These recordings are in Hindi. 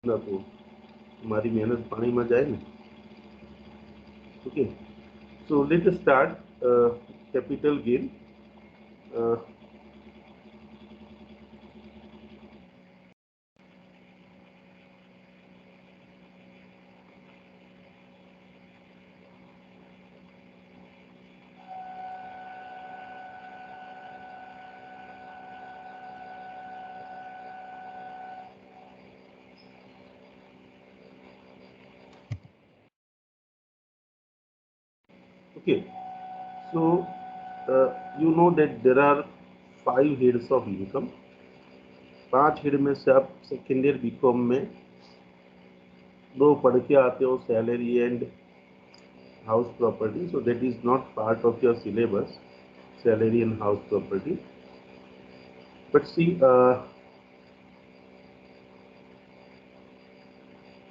ना तो हमारी मेहनत पानी में जाए ना। Okay, so let start capital gain. Okay, so you know that there are 5 heads of income. 5 head में से आप सेकेंड ईयर बीकॉम में 2 पढ़ के आते हो, salary and house property. So that is not part of your syllabus, salary and house property. But see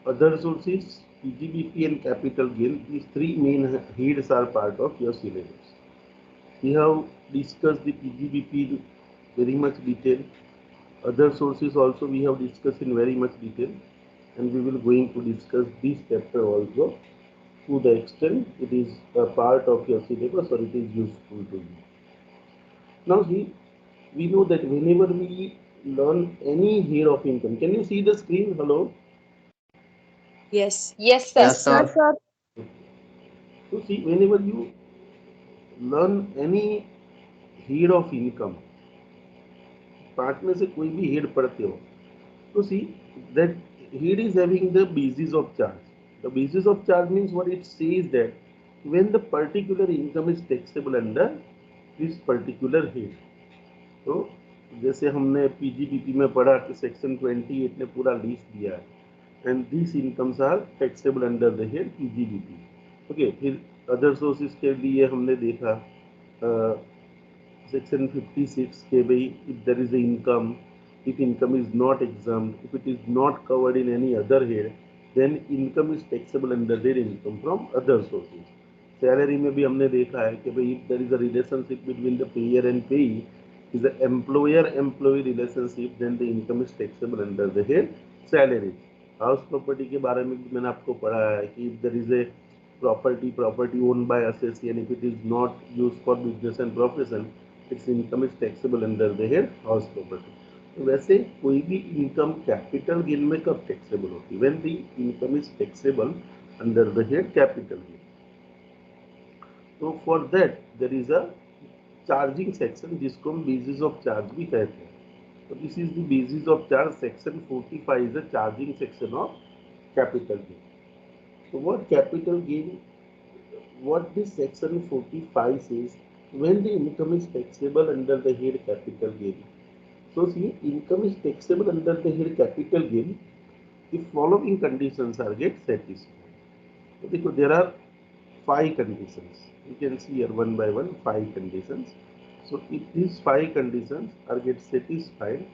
other sources, PGBP and capital gain, these 3 main heads are part of your syllabus. We have discussed the PGBP in very much detail. Other sources also we have discussed in very much detail, and we will going to discuss this chapter also to the extent it is a part of your syllabus or it is useful to you. Now see, we know that whenever we learn any head of income, can you see the screen? Hello? Yes. Yes, sir. Yes, Yes, sir. sir. Yes, sir. So see, whenever you learn any head of income, 5 में से कोई भी head पढ़ते हो, तो see that head is having the basis of charge. The basis of charge means what it says that when the particular income is taxable under this particular head. तो जैसे हमने पीजीबीपी में पढ़ा कि सेक्शन 28 ने पूरा लिस्ट दिया है and this incomes are taxable under the head PGBP. Okay, फिर अदर सोर्सेज के लिए हमने देखा सेक्शन 56 के भाई if there is income, if income is not exempt, if it is not covered in any other head, then income is taxable under their income from other sources. Salary में भी हमने देखा है कि भाई if there is a relationship between the payer and payee is the employer employee relationship, then the income is taxable under the head salary. House property के बारे में भी मैंने आपको पढ़ा है कि if there is a property owned by assessee and if it is not used for business and profession, its income is taxable under the head house property. तो वैसे कोई भी इनकम कैपिटल गेन में कब टैक्सेबल होती है? When the income is taxable under the head capital gain. तो for that there is a charging section जिसको हम बेसिस ऑफ चार्ज भी कहते हैं. तो this is the basis of charge. Section 45 is a charging section of capital gain. So what capital gain, what this section 45 says, when the income is taxable under the head capital gain. So see, income is taxable under the head capital gain if following conditions are get satisfied. So देखो, there are 5 conditions. You can see here one by one 5 conditions. So if these 5 conditions are get satisfied,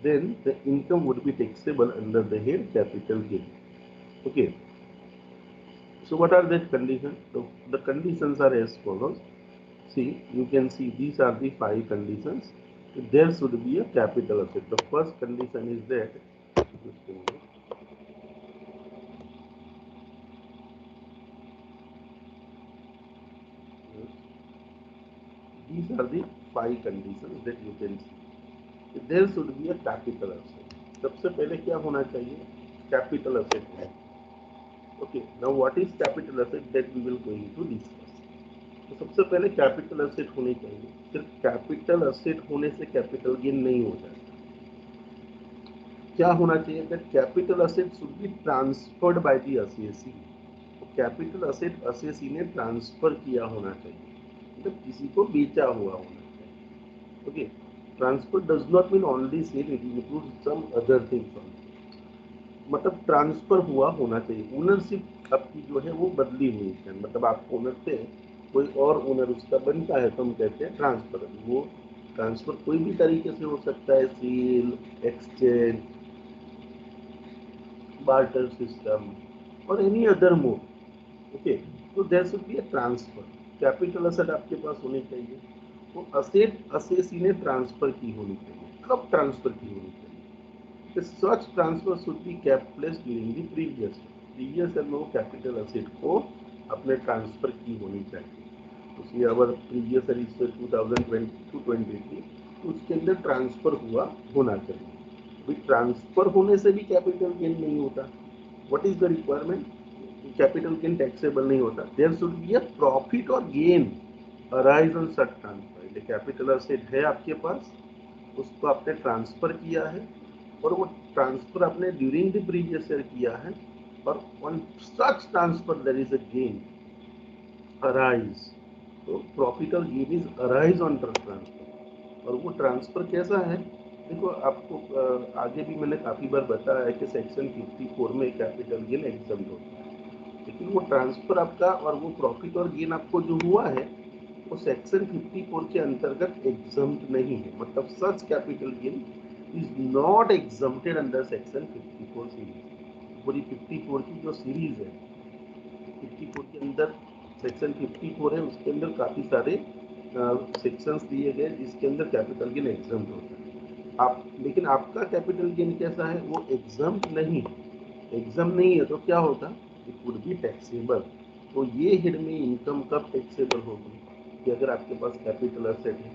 then the income would be taxable under the head capital gain. Okay. So what are the conditions? The conditions are as follows. See, you can see these are the 5 conditions. There should be a capital asset. The first condition is that these are the 5 conditions that you can see. There should be a capital asset. सबसे पहले क्या होना चाहिए? Capital asset है. Okay. Now what is capital asset that we will going to discuss. तो सबसे पहले कैपिटल एसेट होनी चाहिए. सिर्फ कैपिटल एसेट होने से कैपिटल गेन नहीं हो जाता. क्या होना चाहिए? That capital asset should be transferred by the assessee. तो कैपिटल असेट असेसी ने ट्रांसफर किया होना चाहिए, मतलब किसी को बेचा हुआ होना चाहिए. Okay, transfer does not mean only sale, it includes some other things also. मतलब ट्रांसफर हुआ होना चाहिए. ओनरशिप आपकी जो है वो बदली हुई है, मतलब आप ओनर थे, कोई और ओनर उसका बनता है तो हम कहते हैं ट्रांसफर. वो ट्रांसफर कोई भी तरीके से हो सकता है, sale, exchange, barter system or any other mode. Okay, so there should be a transfer. Capital asset आपके पास होनी चाहिए. तो असेट असेसी ने ट्रांसफर की होनी चाहिए. कब ट्रांसफर की होनी चाहिए? such transfer should be kept place during the previous year में वो कैपिटल असेट को अपने ट्रांसफर की होनी चाहिए। उसमें अगर प्रीवियस ईयर से 2020 टू 23 तो उसके अंदर ट्रांसफर हुआ होना चाहिए। अभी ट्रांसफर होने से भी कैपिटल गेन नहीं होता। What is the requirement? Capital gain taxable नहीं होता। There should be a profit और gain arise on such transfer. Capital asset है आपके पास, उसको आपने ट्रांसफर किया है और वो ट्रांसफर आपने ड्यूरिंग द प्रीवियस ईयर किया है और on such transfer there is a gain arise. तो प्रॉफिट और gain is arise on transfer. और वो ट्रांसफर कैसा है? देखो आपको आगे भी मैंने काफ़ी बार बताया है कि सेक्शन 54 में कैपिटल गेन एग्जम्प्ट होता है, लेकिन वो ट्रांसफर आपका और वो प्रॉफिट और गेन आपको जो हुआ है वो सेक्शन 54 के अंतर्गत एग्जम्प्ट नहीं है। मतलब such capital gain is not exempted under section 54 series. पूरी 54 की जो सीरीज है, 54 के अंदर सेक्शन 54 है, उसके अंदर काफ़ी सारे सेक्शंस दिए गए जिसके अंदर कैपिटल गेन एग्जम्प्ट होता है। आप लेकिन आपका कैपिटल गेन कैसा है? वो एग्जम्प्ट नहीं है। एग्जाम नहीं है तो क्या होगा? It would be taxable. तो ये हेड में इनकम कब टैक्सेबल होगी? कि अगर आपके पास कैपिटल असेट है,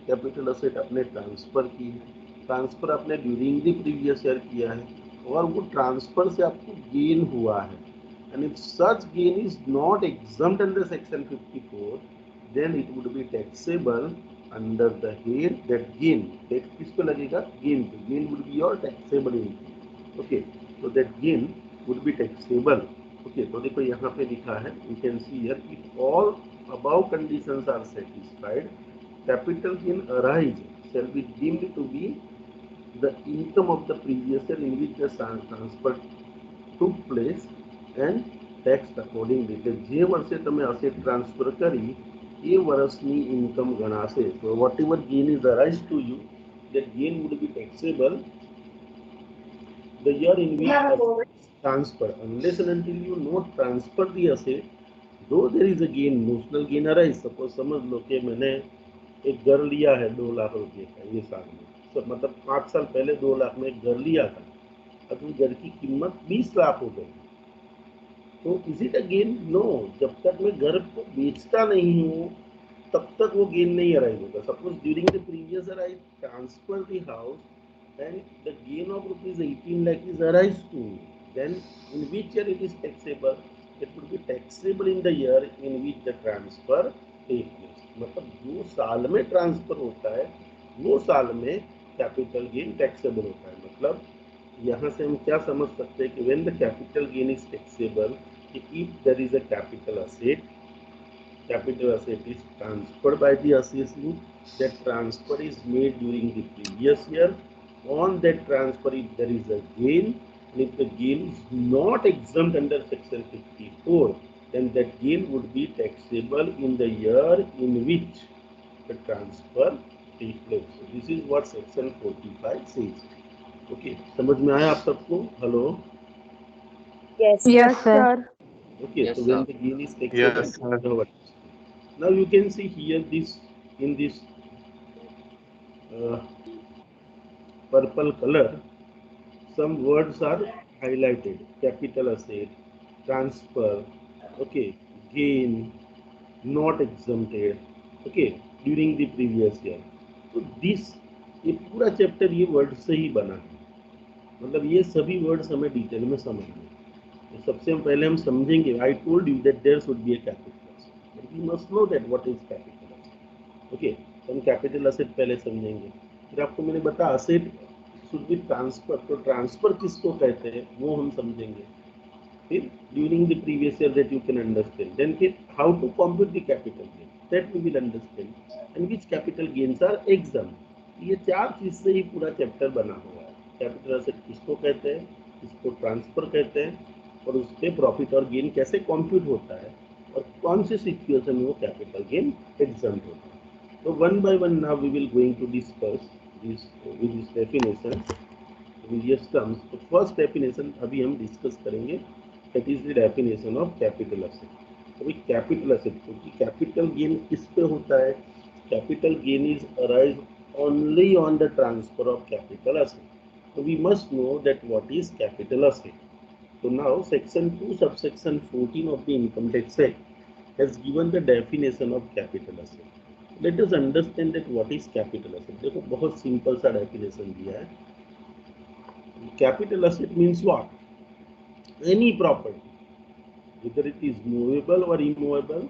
कैपिटल असेट आपने ट्रांसफर की है, ट्रांसफर आपने ड्यूरिंग द प्रीवियस ईयर किया है और वो ट्रांसफर से आपको गेन हुआ है, and if such gain is not exempt under section 54 then it would be taxable under the head that gain। Tax किस पे लगेगा? गेन पे। Gain would be your taxable income। Okay, so that gain would be taxable। Okay, तो देखो यहाँ पे लिखा है, you can see here, if all above conditions are satisfied, capital gain arise shall be deemed to be the income of the previous year in which the transfer took place and taxed accordingly। એટલે જે વર્ષે તમે અસેટ ટ્રાન્સફર કરી એ વર્ષની ઇન્કમ ગણાશે। So whatever gain is arise to you, that gain would be taxable the year in which asset is transferred, unless and until you not transfer the asset, though there is a gain, notional gain arise। Suppose समझ लो कि मैंने एक घर लिया है 2 लाख रुपए का ये साल में, सब मतलब 5 साल पहले 2 लाख में एक घर लिया था, अब उस घर की कीमत 20 लाख हो गई। तो is it a gain? No. जब तक मैं घर को बेचता नहीं हूँ तब तक वो गेन नहीं अराइज होगा। Suppose during the previous year I transfer the house and the gain of rupees 18 lakh is arise to me, then in which year it is taxable? It would be taxable in the year in which the transfer take place. मतलब जो साल में ट्रांसफर होता है वो साल में कैपिटल गेन टैक्सेबल होता है। मतलब यहाँ से हम क्या समझ सकते हैं कि when the capital gain is taxable, if there is a capital asset is transferred by the assessee, that transfer is made during the previous year, on that transfer if there is a gain, and if the gain is not exempt under section 54, then that gain would be taxable in the year in which the transfer takes place। So this is what section 45 says। okay, समझ में आया आप सबको? Hello? Yes. Yes, sir. Okay, Yes, so sir. when the gain is taxable, Yes, sir. now you can see here this in this uh, purple color, some words are highlighted: capital asset, transfer, okay, gain, not exempted, okay, during the previous year। तो दिस ये पूरा चैप्टर ये वर्ड से ही बना है। मतलब ये सभी वर्ड्स हमें डिटेल में समझने। तो सबसे पहले हम समझेंगे, I told you that there should be a capital asset, but we must know that what is capital asset. Okay, तो हम कैपिटल असेट पहले समझेंगे, फिर आपको मैंने बताया असेट शुड बी ट्रांसफर, तो ट्रांसफर किसको कहते हैं वो हम समझेंगे। फिर during the previous year that you can understand, then फिर how to compute the capital gain that we will understand, and which capital gains are exam. ये चार चीज से ही पूरा चैप्टर बना हुआ है। कैपिटल असेट किसको कहते हैं, किसको ट्रांसफर कहते हैं, और उस पर प्रॉफिट और गेन कैसे कंप्यूट होता है, और कौन सी सिचुएशन में वो कैपिटल गेन एग्जाम होता है। तो one by one now we will going to discuss this with this definition various terms। तो फर्स्ट डेफिनेशन अभी हम डिस्कस करेंगे, that is the definition of capital asset. अभी कैपिटल असेट, क्योंकि कैपिटल गेन किस पे होता है? Capital gain is arise only on the transfer of capital asset. we must know that what is capital asset. So now section 2 subsection 14 of the Income Tax Act has given the definition of capital asset. Let us understand that what is capital asset. देखो बहुत सिंपल सा डेफिनेशन दिया है. Capital asset means what? Any property, whether it is movable or immovable,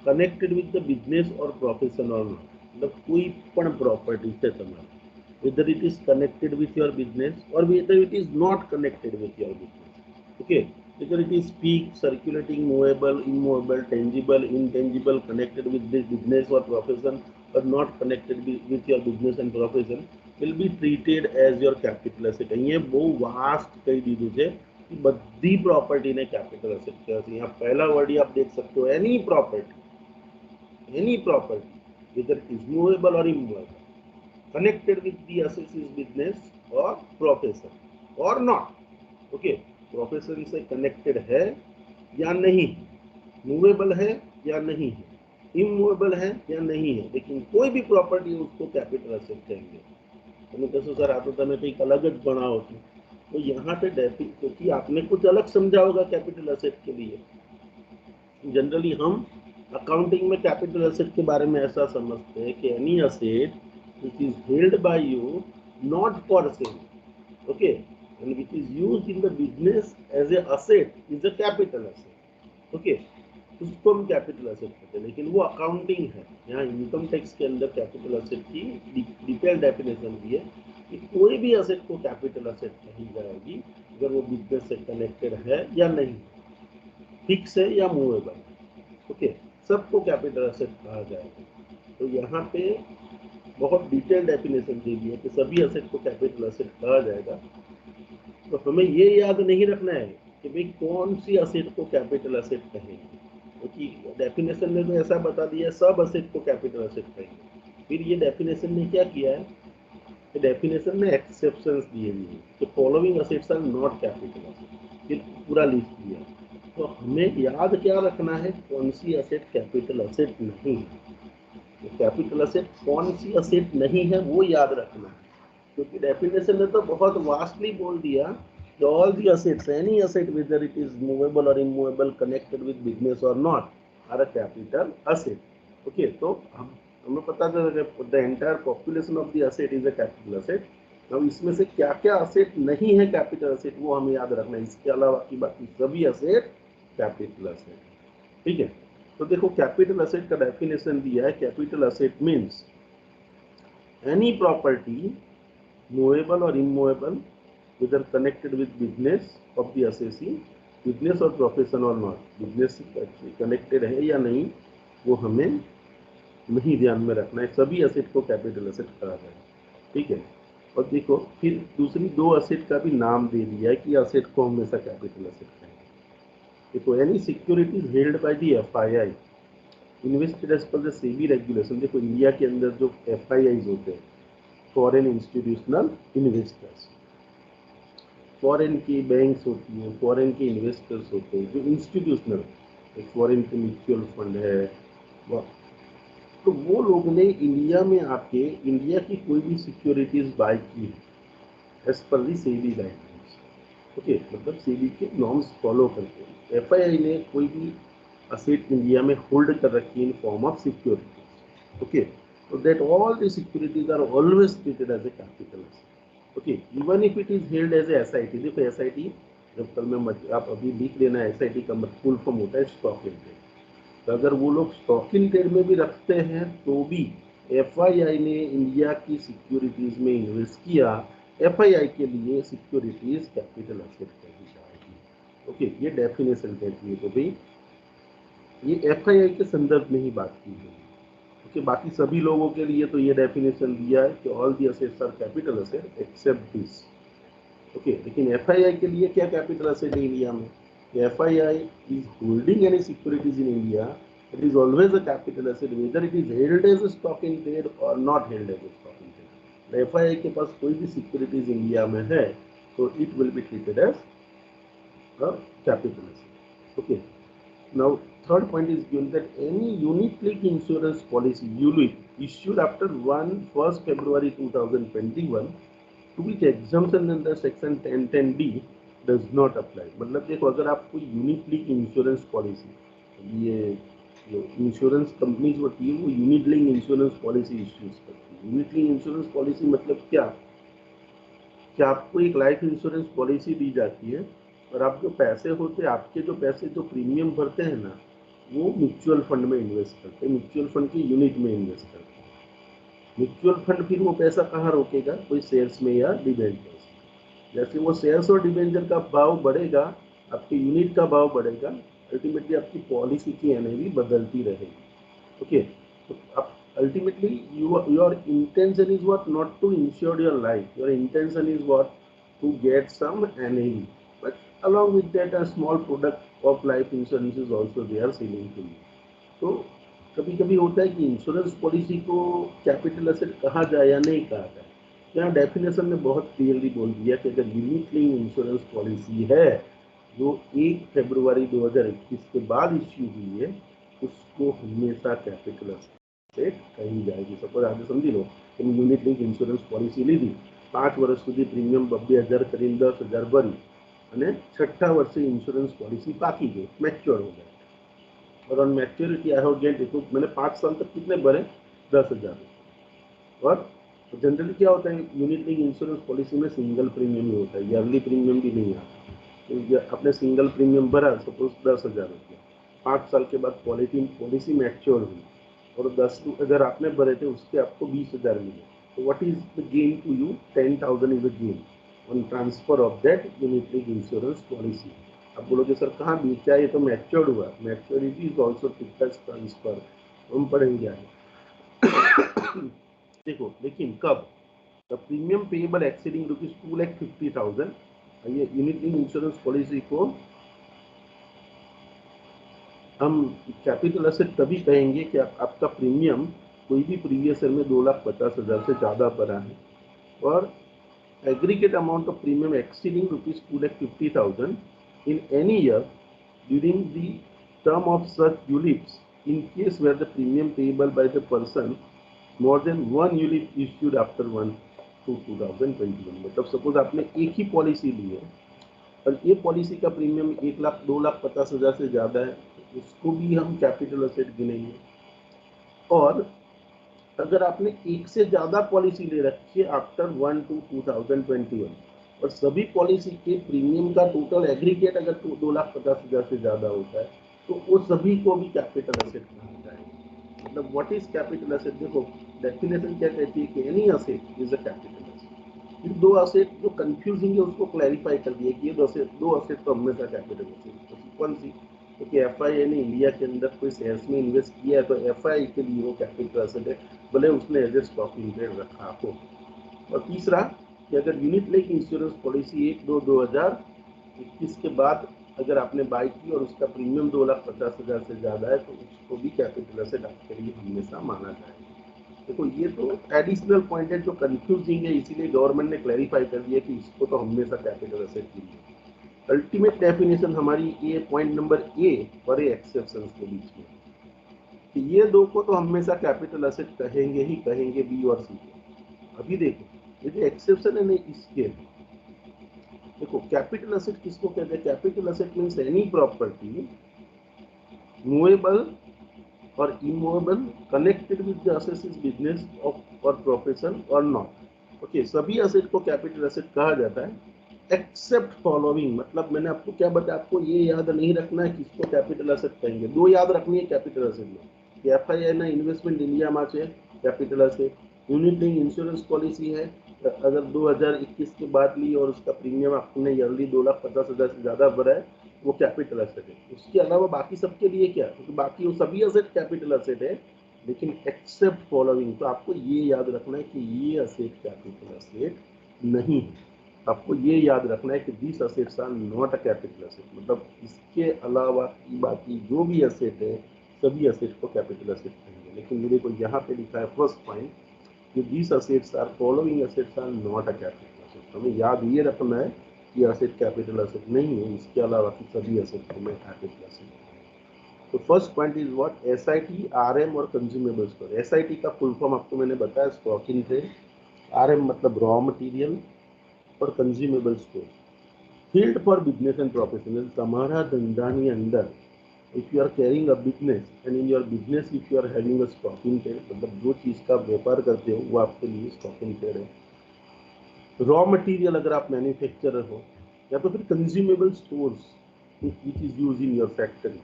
connected with the business or profession or not. मतलब कोई पण property છે તમારે, whether it is connected with your business or whether it is not connected with your business. Okay, whether it is fixed, circulating, movable, immovable, tangible, intangible, connected with the business or profession or not connected with your business and profession, will be treated as your capital asset. અહીંયા બહુ વાસ્ટ કહી દીધું છે कि બધી પ્રોપર્ટીને કેપિટલ એસેટ કહેવાય છે. यहाँ पहला वर्ड ही आप देख सकते हो, any property, whether it is movable or immovable, connected with the assess's business or profession or not. Okay, profession से कनेक्टेड है या नहीं, मूवेबल है या नहीं है, इमूवेबल है या नहीं है, लेकिन कोई भी प्रॉपर्टी उसको कैपिटल एसेट कहेंगे. તમે કહેશો સર આ તો તમે કંઈક અલગ જ ભણાવો છો. तो यहाँ पे क्योंकि आपने कुछ अलग समझा होगा कैपिटल एसेट के लिए. जनरली हम अकाउंटिंग में कैपिटल एसेट के बारे में ऐसा समझते हैं कि any asset which is held by you not for sale, okay, and which is used in the business as a asset is a capital asset. Okay, उसको हम कैपिटल एसेट कहते हैं, लेकिन वो अकाउंटिंग है. यहाँ इनकम टैक्स के अंदर कैपिटल एसेट की डिटेल डेफिनेशन दी है कि कोई भी एसेट को कैपिटल एसेट कही जाएगी अगर वो बिजनेस से कनेक्टेड है या नहीं, फिक्स है या मूवेबल. ओके, सबको कैपिटल एसेट कहा जाएगा. तो यहाँ पे बहुत डिटेल डेफिनेशन दी गई है कि सभी एसेट को कैपिटल एसेट कहा जाएगा. तो हमें ये याद नहीं रखना है कि भाई कौन सी एसेट को कैपिटल एसेट कहेंगे, क्योंकि डेफिनेशन में तो ऐसा बता दिया सब एसेट को कैपिटल एसेट कहेंगे. फिर ये डेफिनेशन ने क्या किया है, डेफिनेशन में एक्सेप्शंस दिए हुए हैं कि following assets are not capital asset, फिर पूरा लिस्ट दिया. तो हमें याद क्या रखना है, कौन सी एसेट कैपिटल एसेट नहीं है. तो कैपिटल एसेट कौन सी एसेट नहीं है वो याद रखना है, क्योंकि डेफिनेशन ने तो बहुत वास्टली बोल दिया कि all the assets, any asset whether it is movable और इमूवेबल, कनेक्टेड विद बिजनेस और not, are a capital asset. Okay, तो हमें पता चला कि the entire population of the asset is a capital asset. अब इसमें से क्या क्या असेट नहीं है कैपिटल असेट वो हमें याद रखना है. इसके अलावा की बाकी सभी असेट कैपिटल असेट. ठीक है, तो देखो कैपिटल असेट का डेफिनेशन दिया है. Capital asset means any property movable or immovable, whether connected with business of the assessee, business or profession or not, business connected है या नहीं वो हमें नहीं ध्यान में रखना है. सभी असेट को कैपिटल असेट कहा जाए. ठीक है, और देखो फिर दूसरी दो असेट का भी नाम दे दिया है कि असेट को हमेशा कैपिटल असेट कहेंगे. देखो any securities held by the FII invested as per the SEBI regulation. देखो इंडिया के अंदर जो एफआईआईज होते हैं, फॉरेन इंस्टीट्यूशनल इन्वेस्टर्स, फॉरेन की बैंक्स होती हैं, फॉरेन के इन्वेस्टर्स होते हैं जो इंस्टीट्यूशनल, एक फॉरेन के म्यूचुअल फंड है, तो वो लोग ने इंडिया में आके इंडिया की कोई भी सिक्योरिटीज बाय की है एज पर दी सेबी गाइडलाइंस. ओके, मतलब सेबी के नॉर्म्स फॉलो करके एफआईआई ने कोई भी असेट इंडिया में होल्ड कर रखी है in form of securities. Okay, so that all the securities are always treated as a capital asset. Okay, even if it is held as a SIT. देखो SIT जब कल में आप अभी लिख लेना, SIT का फुल फॉर्म होता है स्टॉक इन ट्रेड. तो अगर वो लोग स्टॉक इन ट्रेड में भी रखते हैं तो भी एफआईआई ने इंडिया की सिक्योरिटीज में इन्वेस्ट किया, एफआईआई के लिए सिक्योरिटीज कैपिटल एसेट कही जाएगी. ओके, ये डेफिनेशन कहती है. तो भाई ये एफआईआई के संदर्भ में ही बात की है कि बाकी सभी लोगों के लिए तो ये डेफिनेशन दिया है कि all the assets are capital asset except this. Okay, लेकिन एफआईआई के लिए क्या कैपिटल असेट है इंडिया में, FII is holding any securities in India, it is always a capital asset whether it is held as a stock in trade or not held as a stock in trade. FII के पास कोई भी सिक्योरिटीज इंडिया में है तो it will be treated as a capital asset. Okay, now third point is given that any unit linked insurance policy ULIP issued after 1st February 2021 to which exemption under section 1010D does not apply. मतलब देखो, अगर आप कोई यूनिट लिंक इंश्योरेंस पॉलिसी, ये जो इंश्योरेंस कंपनीज होती है वो unit link insurance policy issues करती है। यूनिट लिंक इंश्योरेंस पॉलिसी मतलब क्या, कि आपको एक लाइफ इंश्योरेंस पॉलिसी दी जाती है और आप जो पैसे होते हैं, आपके जो पैसे जो प्रीमियम भरते हैं ना, वो म्यूचुअल फंड में इन्वेस्ट करते हैं, म्यूचुअल फंड की यूनिट में इन्वेस्ट करते हैं। म्यूचुअल फंड फिर वो पैसा कहाँ रोकेगा, कोई शेयर्स में या डिबेंचर्स में। जैसे वो शेयर्स और डिबेंचर का भाव बढ़ेगा, आपकी यूनिट का भाव बढ़ेगा, अल्टीमेटली आपकी पॉलिसी की एनएवी बदलती रहेगी। ओके, तो अब ultimately your intention is what, not to insure your life, your intention is what, to get some NAV, but along with that a small product of life insurance is also they are selling to you। तो कभी कभी होता है कि इंश्योरेंस पॉलिसी को कैपिटल एसेट कहा जाए या नहीं कहा जाए। यहाँ डेफिनेशन में बहुत क्लियरली बोल दिया कि अगर यूनिट लिंक इंश्योरेंस पॉलिसी है जो 1 फरवरी 2021 के बाद इश्यू हुई है, उसको हमेशा कैपिटल एसेट कही जाएगी। सपोज आज समझी लो, तुम यूनिट लिंक इंश्योरेंस पॉलिसी ली थी, 5 વર્ષ સુધી પ્રીમિયમ 2,000 કરીને 10,000 ભરી અને છઠ્ઠા વર્ષે ઇન્સ્યોરન્સ પોલિસી પાકી ગઈ, મેચ્યોર हो गया, और on maturity I have get, तो मैंने 5 साल तक कितने भरे, 10,000। और जनरली क्या होता है, यूनिट लिंक इंश्योरेंस पॉलिसी में सिंगल प्रीमियम ही होता है, ईयरली प्रीमियम भी नहीं आता। तो अपने सिंगल प्रीमियम भरा, सपोज 10,000 रुपया, 5 साल के बाद पॉलिसी मैच्योर हुई और 10,000 आपने भरे थे, उसके आपको 20,000 मिले। तो what is the gain to you, 10,000 is the gain on transfer of that unit link insurance policy. अब बोलोगे सर कहाँ बेचा, ये तो मैच्योर्ड हुआ, मैच्योरिटी इज ऑल्सो ट्रांसफर, हम पढ़ेंगे आगे। देखो लेकिन कब, द प्रीमियम पेएबल एक्सीडिंग ₹2,50,000, ये यूनिट लिंक इंश्योरेंस पॉलिसी को हम कैपिटल एसेट तभी कहेंगे कि आपका प्रीमियम कोई भी प्रीवियस ईयर में 2,50,000 से ज़्यादा भरा है और aggregate amount of premium exceeding ₹2,50,000 in any year during the term of such ULIPs, in case where the premium payable by the person more than one ULIP issued after 1/2/2021। मतलब सपोज आपने एक ही पॉलिसी ली है और ये पॉलिसी का प्रीमियम 1,00,000 2,50,000 से ज़्यादा है, तो उसको भी हम कैपिटल एसेट गिनेंगे। और अगर आपने एक से ज़्यादा पॉलिसी ले रखी है आफ्टर 1/2/2021 और सभी पॉलिसी के प्रीमियम का टोटल एग्रीगेट अगर 2,50,000 से ज़्यादा होता है, तो वो सभी को भी कैपिटल एसेट कहा जाएगा। मतलब व्हाट इज कैपिटल एसेट, देखो डेफिनेशन क्या कहती है कि any asset is a capital asset. फिर दो असेट जो कंफ्यूजिंग है उसको क्लैरिफाई कर दिया कि ये दो असेट तो हमेशा कैपिटल एसेट, तो कौन सी, क्योंकि एफआई ने इंडिया के अंदर कोई शेयर्स में इन्वेस्ट किया है तो एफआई के लिए वो कैपिटल एसेट है, भले उसने एज ए स्टॉक लिमिटेड रखा हो। और तीसरा कि अगर यूनिट लिंक इंश्योरेंस पॉलिसी 1/2/2021 के बाद अगर आपने बाई की और उसका प्रीमियम 2,50,000 से ज़्यादा है, तो उसको भी कैपिटल एसेट आपके लिए हमेशा माना जाएगा। देखो ये तो एडिशनल पॉइंट है जो कंफ्यूजिंग है, इसीलिए गवर्नमेंट ने क्लैरिफाई कर दिया कि इसको तो हमेशा कैपिटल एसेट कीजिए। अल्टीमेट डेफिनेशन हमारी ये पॉइंट नंबर ए और ए एक्सेप्शन के बीच में, कि ये दो को तो हमेशा कैपिटल एसेट कहेंगे ही कहेंगे, बी और सी को। अभी देखो ये जो एक्सेप्शन है ना इसके, देखो कैपिटल एसेट किसको कहते हैं, capital asset means any property movable और immovable connected with the assets business of or profession or not. Okay, सभी असेट को कैपिटल एसेट कहा जाता है एक्सेप्ट फॉलोइंग। मतलब मैंने आपको क्या बताया, आपको ये याद नहीं रखना है किसको कैपिटल एसेट कहेंगे, दो याद रखनी है कैपिटल एसेट में, कि एफआई ना इन्वेस्टमेंट इंडिया में છે capital asset, unit link insurance policy है अगर 2021 के बाद ली और उसका प्रीमियम आपने ईयरली 2,50,000 से ज़्यादा भरा है, वो कैपिटल एसेट है। उसके अलावा बाकी सबके लिए क्या, क्योंकि बाकी वो सभी एसेट कैपिटल एसेट है, लेकिन एक्सेप्ट फॉलोइंग, तो आपको ये याद रखना है कि ये एसेट कैपिटल एसेट नहीं है। आपको ये याद रखना है कि this assets are not a capital asset, मतलब इसके अलावा की बाकी जो भी एसेट है सभी एसेट को कैपिटल एसेट कहेंगे। लेकिन मेरे को यहाँ पे लिखा है फर्स्ट पॉइंट कि this assets are following assets are not a capital asset. हमें याद ये रखना है कि एसेट कैपिटल एसेट नहीं है, इसके अलावा की सभी एसेट को मैं कैपिटल एसेट। तो first point is what, SIT, RM और कंज्यूमेबल स्टोर। एसआईटी का फुल फॉर्म आपको मैंने बताया, स्टॉक इन ट्रेड। आरएम मतलब raw material, or consumable store. Field for business and professional. તમારા ધંધાની અંદર if you are carrying a business and in your business if you are having a stock in trade, मतलब जो चीज़ का व्यापार करते हो वो आपके लिए स्टॉक इन ट्रेड है. रॉ मटेरियल अगर आप मैन्युफैक्चरर हो, या तो फिर consumable stores which is use in your factory,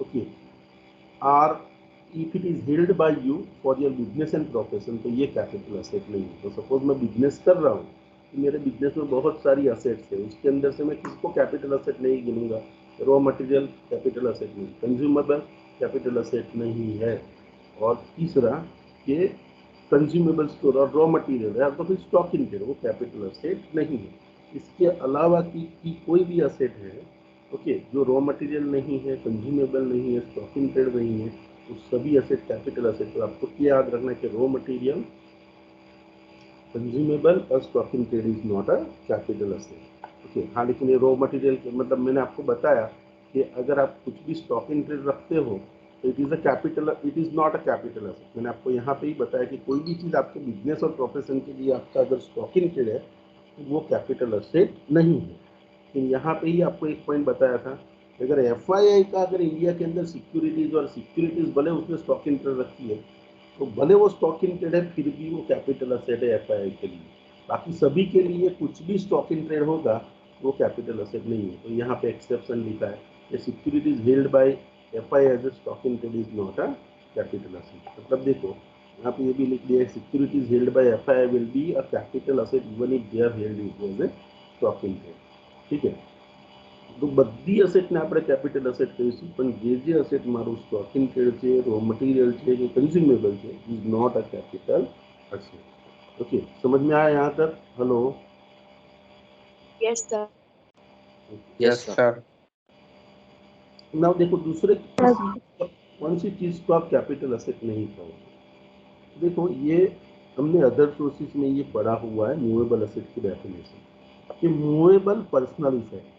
okay, or if it is held by you for your business and profession, तो ये कैपिटल असेट नहीं है. तो सपोज मैं बिजनेस कर रहा हूँ, मेरे बिजनेस में बहुत सारी असेट्स है, उसके अंदर से मैं किसको कैपिटल असेट नहीं गिनूंगा? रॉ मटेरियल कैपिटल असेट नहीं, कंज्यूमेबल कैपिटल असेट नहीं है. और तीसरा कि कंज्यूमेबल स्टोर और रॉ मटेरियल है तो फिर स्टॉक इन ट्रेड, वो कैपिटल असेट नहीं है. इसके अलावा की कोई भी असेट है, ओके, जो रॉ मटेरियल नहीं है, कंज्यूमेबल नहीं है, स्टॉक इन ट्रेड नहीं है, वो सभी असेट कैपिटल असेट. तो आपको क्या याद रखना है कि रॉ मटेरियल, कंज्यूमेबल और stock in trade is not a capital asset. Okay, हाँ, लेकिन ये रॉ मटेरियल मतलब मैंने आपको बताया कि अगर आप कुछ भी स्टॉक इन ट्रेड रखते हो तो it is a capital, it is not a capital asset. मैंने आपको यहाँ पे ही बताया कि कोई भी चीज़ आपके बिजनेस और प्रोफेशन के लिए आपका अगर स्टॉक इन ट्रेड है तो वो कैपिटल असेट नहीं है. लेकिन यहाँ पे ही आपको एक पॉइंट बताया था, अगर एफआईआई का अगर इंडिया के अंदर सिक्योरिटीज और सिक्योरिटीज भले उसने स्टॉक इन ट्रेड रखी है, तो भले वो स्टॉक इन ट्रेड है फिर भी वो कैपिटल असेट है एफआईआई के लिए. बाकी सभी के लिए कुछ भी स्टॉक इन ट्रेड होगा वो कैपिटल असेट नहीं है. तो यहाँ पे एक्सेप्शन लिखा है कि securities held by FII as a stock in trade is not a capital asset. मतलब देखो यहाँ पे ये भी लिख दिया है, securities held by FII will be a capital asset even if they are held as a stock in trade. ठीक है, તો બધી અસેટને આપણે કેપિટલ અસેટ કહીશું, પણ જે અસેટ મારું સ્ટોક ઇન ટ્રેડ છે, રો મટીરિयल છે કે કન્ઝ્યુમેબલ છે, is not a capital asset. Okay, समझ में आया यहाँ तक? Hello. Yes, sir. Yes sir. Now देखो दूसरे किसी कौन सी चीज को आप कैपिटल असेट नहीं कहोगे. देखो ये हमने अदर सोर्सेज में ये पढ़ा हुआ है मूवेबल असेट की डेफिनेशन, कि मूवेबल पर्सनल इफेक्ट,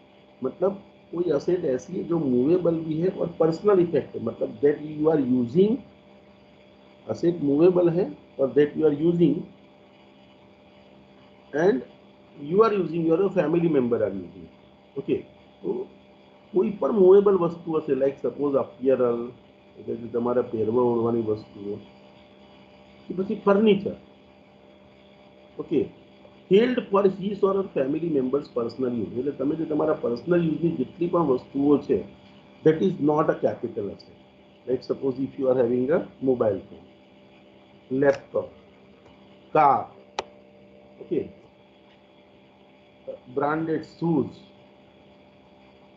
मतलब कोई असेट ऐसी है जो मूवेबल भी है और पर्सनल इफेक्ट है, मतलब that you are using, asset movable है और that you are using and you are using, your family member are using. Okay, तो कोई પણ મૂવેબલ વસ્તુ હશે, લાઈક સપોઝ અપિયરલ એટલે કે તમારા પહેરવા ઓઢવાની વસ્તુઓ કે પછી furniture, okay, held for his or her family members personal use, એટલે તમે જે તમારા પર્સનલ યુઝની જેટલી પણ વસ્તુઓ છે that is not a capital asset. Like suppose if you are having a mobile phone, laptop, car, okay, branded shoes,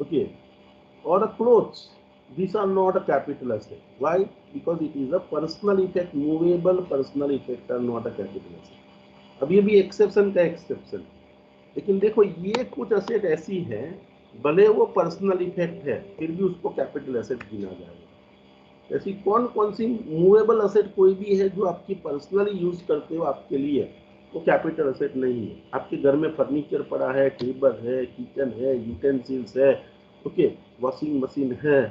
okay, or a clothes, these are not a capital asset. Why? Because it is a personal effect. Movable personal effect are not a capital asset. अब ये भी एक्सेप्शन का एक्सेप्शन, लेकिन देखो ये कुछ असेट ऐसी है भले वो पर्सनल इफेक्ट है फिर भी उसको कैपिटल एसेट गिना जाएगा. ऐसी कौन कौन सी मूवेबल असेट कोई भी है जो आपकी पर्सनली यूज करते हो आपके लिए, वो कैपिटल असेट नहीं है. आपके घर में फर्नीचर पड़ा है, टेबल है, किचन है, यूटेंसिल्स है, ओके, वॉशिंग मशीन है,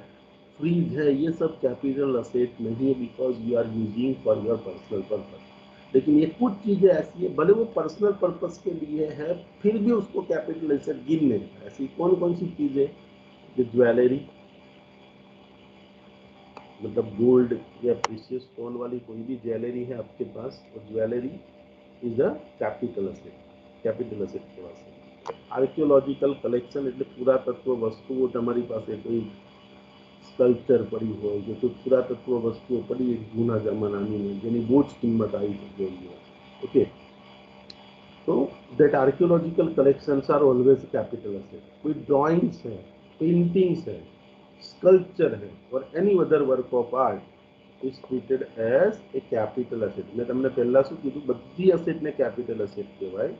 फ्रीज है, ये सब कैपिटल असेट नहीं है because you are using for your personal purpose. लेकिन ये कुछ चीजें ऐसी है भले वो पर्सनल पर्पज के लिए है फिर भी उसको कैपिटल एसेट गिनने. ऐसी कौन कौन सी चीजें? ज्वेलरी, मतलब गोल्ड या प्रीशियस स्टोन वाली कोई भी ज्वेलरी है आपके पास, और jewellery is a capital asset, capital asset કહેવાશે. આર્કિયોલોજીકલ કલેક્શન એટલે પુરાતત્વ વસ્તુઓ તમારી પાસે કોઈ સ્કલ્પચર પડી હોય કે કોઈ પુરાતત્વ વસ્તુઓ પડી જૂના જમાનાની જેની બહુ જ કિંમત આવી શકે એવી હોય, ઓકે, तो that archaeological collections are always capital asset. कोई drawings है, paintings है, sculpture है और any other work of art is treated as a capital asset. मैं તમને પહેલા શું કીધું, બધી અસેટને capital asset કહેવાય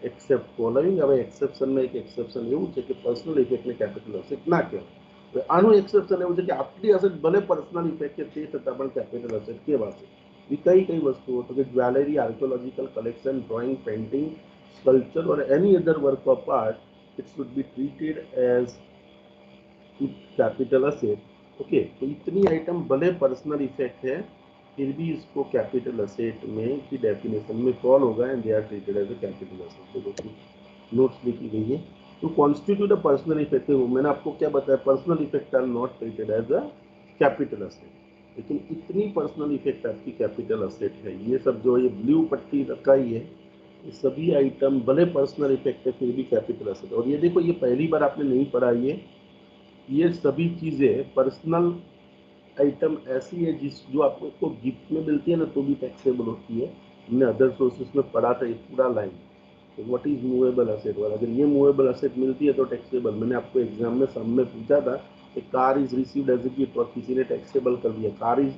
except following. હવે એક્સેપ્શનમાં એક એક્સેપ્શન એવું છે કે પર્સનલ ઇફેક્ટને capital asset ના કહેવાય. આનું એક્સેપ્શન એવું છે કે આટલી અસેટ ભલે પર્સનલ ઇફેક્ટ છે તે છતાં પણ capital asset કહેવાશે. ये कई कई वस्तुओं, तो कि jewellery, archaeological collection, drawing, painting, sculpture or any other work of art, it should be treated as capital asset. Okay, तो इतनी आइटम भले पर्सनल इफेक्ट है फिर भी इसको कैपिटल असेट में की डेफिनेशन में फॉल होगा and they are treated as a capital asset. तो नोट्स लिखी गई है। तो कॉन्स्टिट्यूट अ पर्सनल इफेक्ट, मैंने आपको क्या बताया, personal effect are not treated as a capital asset, लेकिन इतनी पर्सनल इफेक्ट आपकी कैपिटल असेट है। ये सब जो ये ब्लू पट्टी रखाई है, ये सभी आइटम भले पर्सनल इफेक्ट है फिर भी कैपिटल असेट। और ये देखो, ये पहली बार आपने नहीं पढ़ा, ये सभी चीज़ें पर्सनल आइटम ऐसी है जिस जो आपको गिफ्ट में मिलती है ना तो भी टैक्सेबल होती है। हमने अदर सोर्सेस में पढ़ा था ये पूरा लाइन। तो व्हाट इज मूवेबल असेट, और अगर ये मूवेबल असेट मिलती है तो टैक्सेबल। मैंने आपको एग्जाम में सामने पूछा था कि car is received as a gift और किसी ने टैक्सेबल कर दिया, car is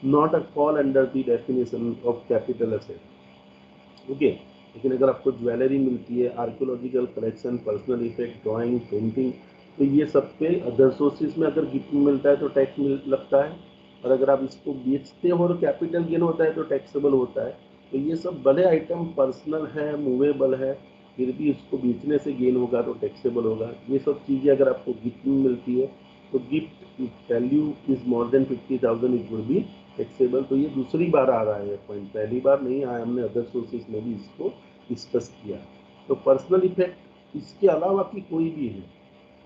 not a fall under the definition of capital asset. Okay, लेकिन अगर आपको ज्वेलरी मिलती है, archaeological collection, personal effect, drawing, painting, तो ये सब पे अदर सोर्सेज में अगर गिफ्ट में मिलता है तो टैक्स लगता है। और अगर आप इसको बेचते हो और कैपिटल गेन होता है तो टैक्सेबल होता है। तो ये सब भले आइटम पर्सनल है, मूवेबल है, फिर भी इसको बेचने से गेन होगा तो टैक्सेबल होगा। ये सब चीज़ें अगर आपको गिफ्ट में मिलती है तो gift value is more than 50,000 it would be taxable. तो ये दूसरी बार आ रहा है पॉइंट, पहली बार नहीं आया, हमने अदर सोर्सेज में भी इसको डिस्कस किया। तो पर्सनल इफेक्ट इसके अलावा की कोई भी है,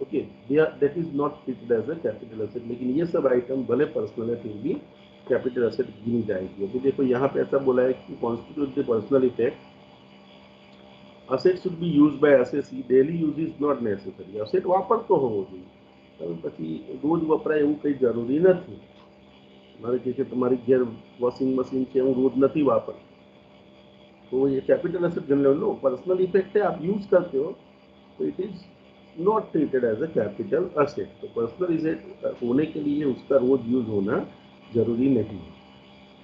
okay, that is not treated as a capital asset, लेकिन ये सब आइटम भले पर्सनल है फिर भी कैपिटल एसेट गिनी जाएगी। अभी देखो यहाँ पे ऐसा बोला है कि constitute the personal effect, asset should be used by assessee, daily use is not necessary। Asset વાપરતો હોવો જોઈએ, પછી રોજ વપરાય એવું કંઈ જરૂરી નથી। મારે કહે છે તમારી ઘેર વોશિંગ મશીન છે, હું રોજ નથી વાપરતો तो ये कैपिटल एसेट गन लो, पर्सनल इफेक्ट है, आप यूज करते हो तो it is not treated as a capital asset. तो पर्सनल इसेट होने के लिए उसका रोज यूज होना जरूरी नहीं है।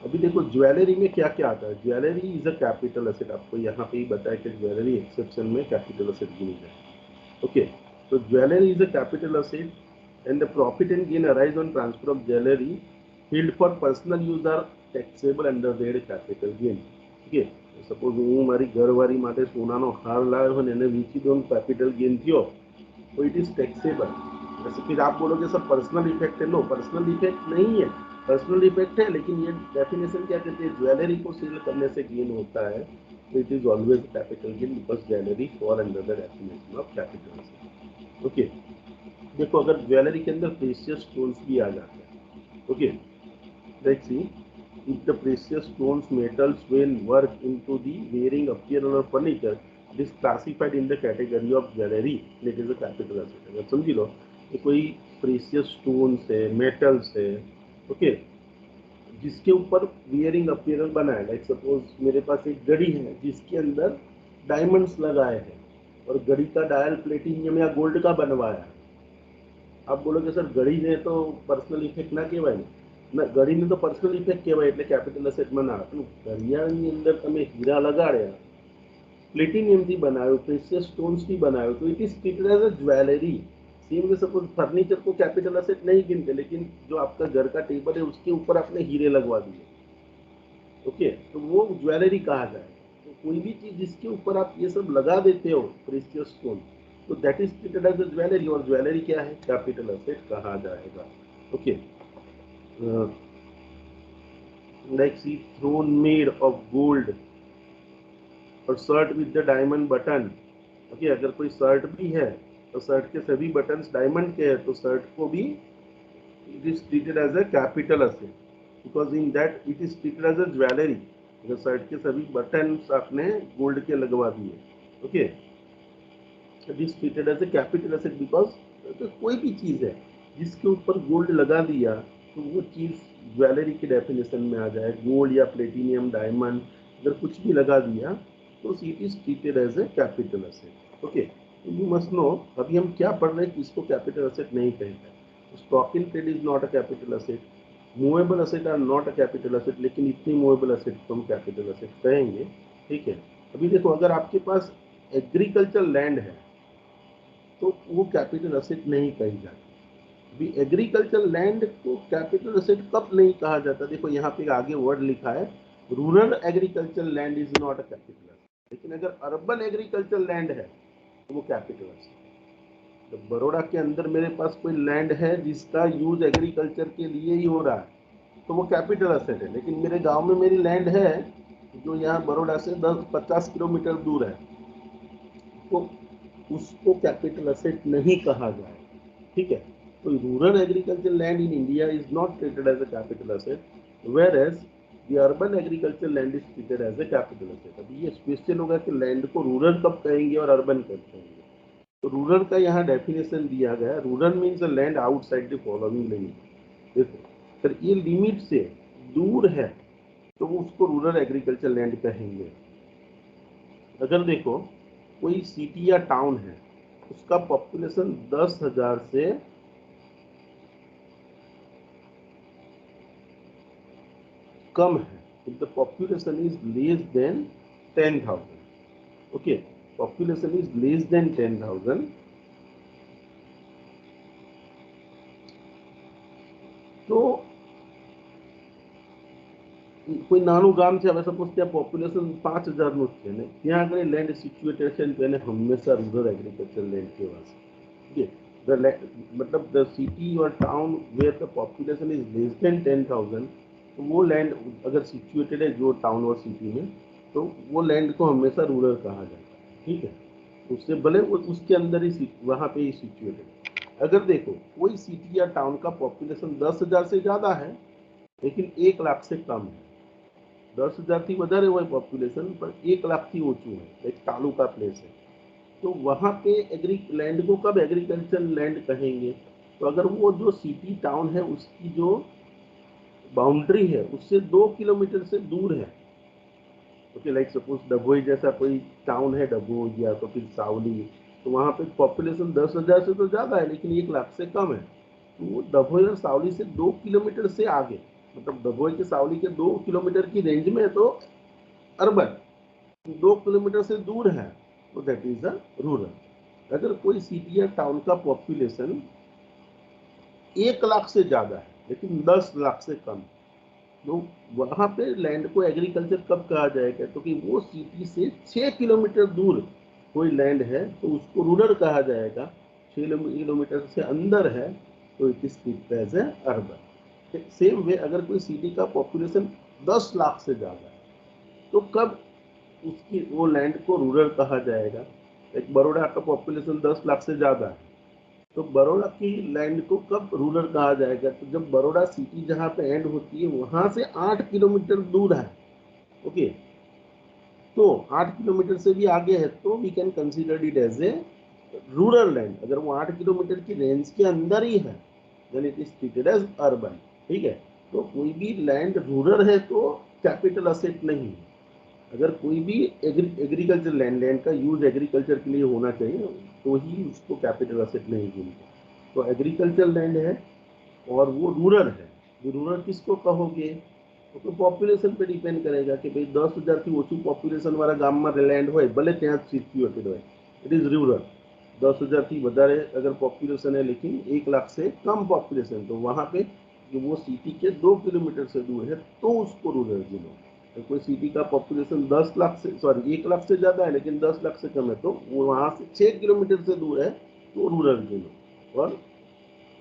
अभी देखो ज्वेलरी में क्या क्या आता है। Jewellery is a capital asset, आपको यहाँ पे ही बताया कि ज्वेलरी एक्सेप्शन में कैपिटल असेट गिनी जाए। ओके, तो jewellery is a capital asset and the profit and gain arise on transfer of jewellery held for personal use are taxable under there capital gain. Okay, suppose હું મારી ઘરવાળી માટે સોનાનો હાર લાવ્યો અને એને વેચી દઉં, કેપિટલ गेन થયો तो इट इज टैक्सेबल। जैसे फिर आप बोलोगे सर पर्सनल इफेक्ट है, नो, पर्सनल इफेक्ट नहीं है, पर्सनल इफेक्ट है, लेकिन ये डेफिनेशन क्या कहते हैं, ज्वेलरी को सेल करने से गेन होता है तो it is always capital gain because jewellery for under the definition of capital. Okay, देखो अगर ज्वेलरी के अंदर प्रेशियस स्टोन्स भी आ जाते हैं, okay, let's see, if the precious stones, metals, when work into the wearing apparel or furniture, it is classified in the category of jewelry, it is a capital asset। अगर समझी लो कि कोई प्रेशियस स्टोन्स है, मेटल्स है, ओके, जिसके ऊपर वियरिंग अपीयरल बना है, लाइक सपोज मेरे पास एक घड़ी है जिसके अंदर डायमंड्स लगाए हैं और घड़ी का डायल प्लेटिनियम या गोल्ड का बनवाया है। आप बोलोगे सर घड़ी ने तो पर्सनल इफेक्ट ना કહેવાય ને, ઘડીને તો પર્સનલ ઇફેક્ટ કહેવાય એટલે કેપિટલ એસેટમાં ના આવે। ઘડિયાળની અંદર તમે હીરા લગાડ્યા, પ્લેટિનિયમથી બનાવ્યો, પ્રેશિયસ સ્ટોન્સથી બનાવ્યો तो it is treated as a jewellery. Same way suppose furniture को कैपिटल एसेट नहीं गिनते, लेकिन जो आपका घर का टेबल है उसके ऊपर आपने हीरे लगवा दिए, ओके, तो वो ज्वेलरी कहा जाए। तो कोई भी चीज जिसके ऊपर आप ये सब लगा देते हो प्रेशियस स्टोन, तो that is treated as a jewellery, और ज्वेलरी क्या है, कैपिटल एसेट कहा जाएगा। Okay, like see throne made of gold or shirt with the diamond button. Okay, अगर कोई शर्ट भी है तो शर्ट के सभी बटन्स डायमंड के हैं तो शर्ट को भी it is treated as a capital asset because in that it is treated as a jewellery. अगर शर्ट के सभी बटन्स आपने गोल्ड के लगवा दिए, okay, it is treated as a capital asset because कोई भी चीज़ है जिसके ऊपर गोल्ड लगा दिया तो वो चीज़ ज्वेलरी के डेफिनेशन में आ जाए। गोल्ड या प्लेटिनियम, डायमंड, अगर कुछ भी लगा दिया तो it is treated as a capital asset. Okay, you must know अभी हम क्या पढ़ रहे हैं कि इसको कैपिटल असेट नहीं कहते। Stock in trade is not a capital asset, movable asset are not a capital asset, लेकिन इतनी मूवेबल असेट को हम कैपिटल असेट कहेंगे। ठीक है, अभी देखो अगर आपके पास एग्रीकल्चर लैंड है तो वो कैपिटल असेट नहीं कही जाती। अभी एग्रीकल्चर लैंड को कैपिटल असेट कब नहीं कहा जाता, देखो यहाँ पे आगे वर्ड लिखा है, rural agriculture land is not a capital asset, लेकिन अगर अर्बन एग्रीकल्चर लैंड है तो वो कैपिटल असेट। तो बड़ौदा के अंदर मेरे पास कोई लैंड है जिसका यूज एग्रीकल्चर के लिए ही हो रहा है तो वो कैपिटल असेट है। लेकिन मेरे गांव में मेरी लैंड है जो यहाँ बड़ौदा से 10-50 किलोमीटर दूर है तो उसको कैपिटल असेट नहीं कहा जाए, ठीक है। तो rural agriculture land in India is not treated as a capital asset, whereas the urban agriculture land is treated as a capital asset. अभी ये क्वेश्चन होगा कि लैंड को रूरल कब कहेंगे और अर्बन कब कहेंगे। तो रूरल का यहाँ डेफिनेशन दिया गया है, rural means a land outside the following limit. देखो सर, ये लिमिट से दूर है तो उसको रूरल एग्रीकल्चर लैंड कहेंगे। अगर देखो कोई सिटी या टाउन है, उसका पॉपुलेशन 10,000 से कम है, if the population is less than 10,000, okay, population is less than 10,000, तो કોઈ નાનું ગામ છે, હવે સપોઝ ત્યાં પોપ્યુલેશન 5,000 નું છે ને ત્યાં આગળ લેન્ડ સિચ્યુએટેડ છે ને તેને હંમેશા રૂરલ એગ્રીકલ્ચર લેન્ડ કહેવાશે, ઓકે। मतलब द सिटी और town where the population is less than 10,000, तो वो लैंड अगर सिचुएटेड है जो टाउन और सिटी में, तो वो लैंड को हमेशा रूरल कहा जाता है, ठीक है। उससे भले उसके अंदर ही वहाँ पे ही सिचुएटेड। अगर देखो कोई सिटी या टाउन का पॉपुलेशन 10,000 से ज़्यादा है लेकिन 1 लाख से कम है, 10,000 थी વધારે હોય पॉपुलेशन पर 1 लाख थी ઓછું है, एक तालुका प्लेस है, तो वहाँ पे एग्री लैंड को कब एग्रीकल्चर लैंड कहेंगे। तो अगर वो जो सिटी टाउन है उसकी जो बाउंड्री है उससे 2 किलोमीटर से दूर है, ओके। लाइक सपोज डभोई जैसा कोई टाउन है, डभोई या तो फिर सावली, तो वहाँ पे पॉपुलेशन 10,000 से तो ज़्यादा है लेकिन 1 लाख से कम है, तो वो डभोई और सावली से 2 किलोमीटर से आगे, मतलब डभोई के सावली के 2 किलोमीटर की रेंज में है तो अर्बन, 2 किलोमीटर से दूर है तो दैट इज अ रूरल। अगर कोई सिटी या टाउन का पॉपुलेशन 1 लाख से ज्यादा है लेकिन 10 लाख से कम, तो वहां पे लैंड को एग्रीकल्चर कब कहा जाएगा, तो कि वो सिटी से 6 किलोमीटर दूर कोई लैंड है तो उसको रूरल कहा जाएगा, 6 किलोमीटर से अंदर है तो it is treated as a urban. Same way अगर कोई सिटी का पॉपुलेशन 10 लाख से ज़्यादा है तो कब उसकी वो लैंड को रूरल कहा जाएगा। एक बड़ौदा का पॉपुलेशन 10 लाख से ज़्यादा है तो बड़ौदा की लैंड को कब रूरल कहा जाएगा, तो जब बड़ौदा सिटी जहाँ पे एंड होती है वहाँ से 8 किलोमीटर दूर है, ओके। तो 8 किलोमीटर से भी आगे है तो we can consider it as a rural land. अगर वो 8 किलोमीटर की रेंज के अंदर ही है then it is treated as urban, ठीक है। तो कोई भी लैंड रूरल है तो कैपिटल असेट नहीं है। अगर कोई भी एग्रीकल्चर लैंड का यूज एग्रीकल्चर के लिए होना चाहिए तो ही उसको कैपिटल असेट नहीं गिनते। तो एग्रीकल्चर लैंड है और वो रूरल है, जो रूरल किसको कहोगे, तो पॉपुलेशन पे डिपेंड करेगा कि भाई 10,000 થી ઓછું પોપ્યુલેશન વાળા ગામમાં લેન્ડ હોય ભલે ત્યાં સિચ્યુએટેડ હોય, इट इज रूरल। 10,000 થી વધારે अगर पॉपुलेशन है लेकिन 1 लाख से कम पॉपुलेशन, तो वहाँ पे वो सिटी के 2 किलोमीटर से दूर है तो उसको रूरल गिनो। तो कोई सिटी का पॉपुलेशन 10 लाख से 1 लाख से ज़्यादा है लेकिन 10 लाख से कम है तो वो वहाँ से 6 किलोमीटर से दूर है तो रूरल गिनो। और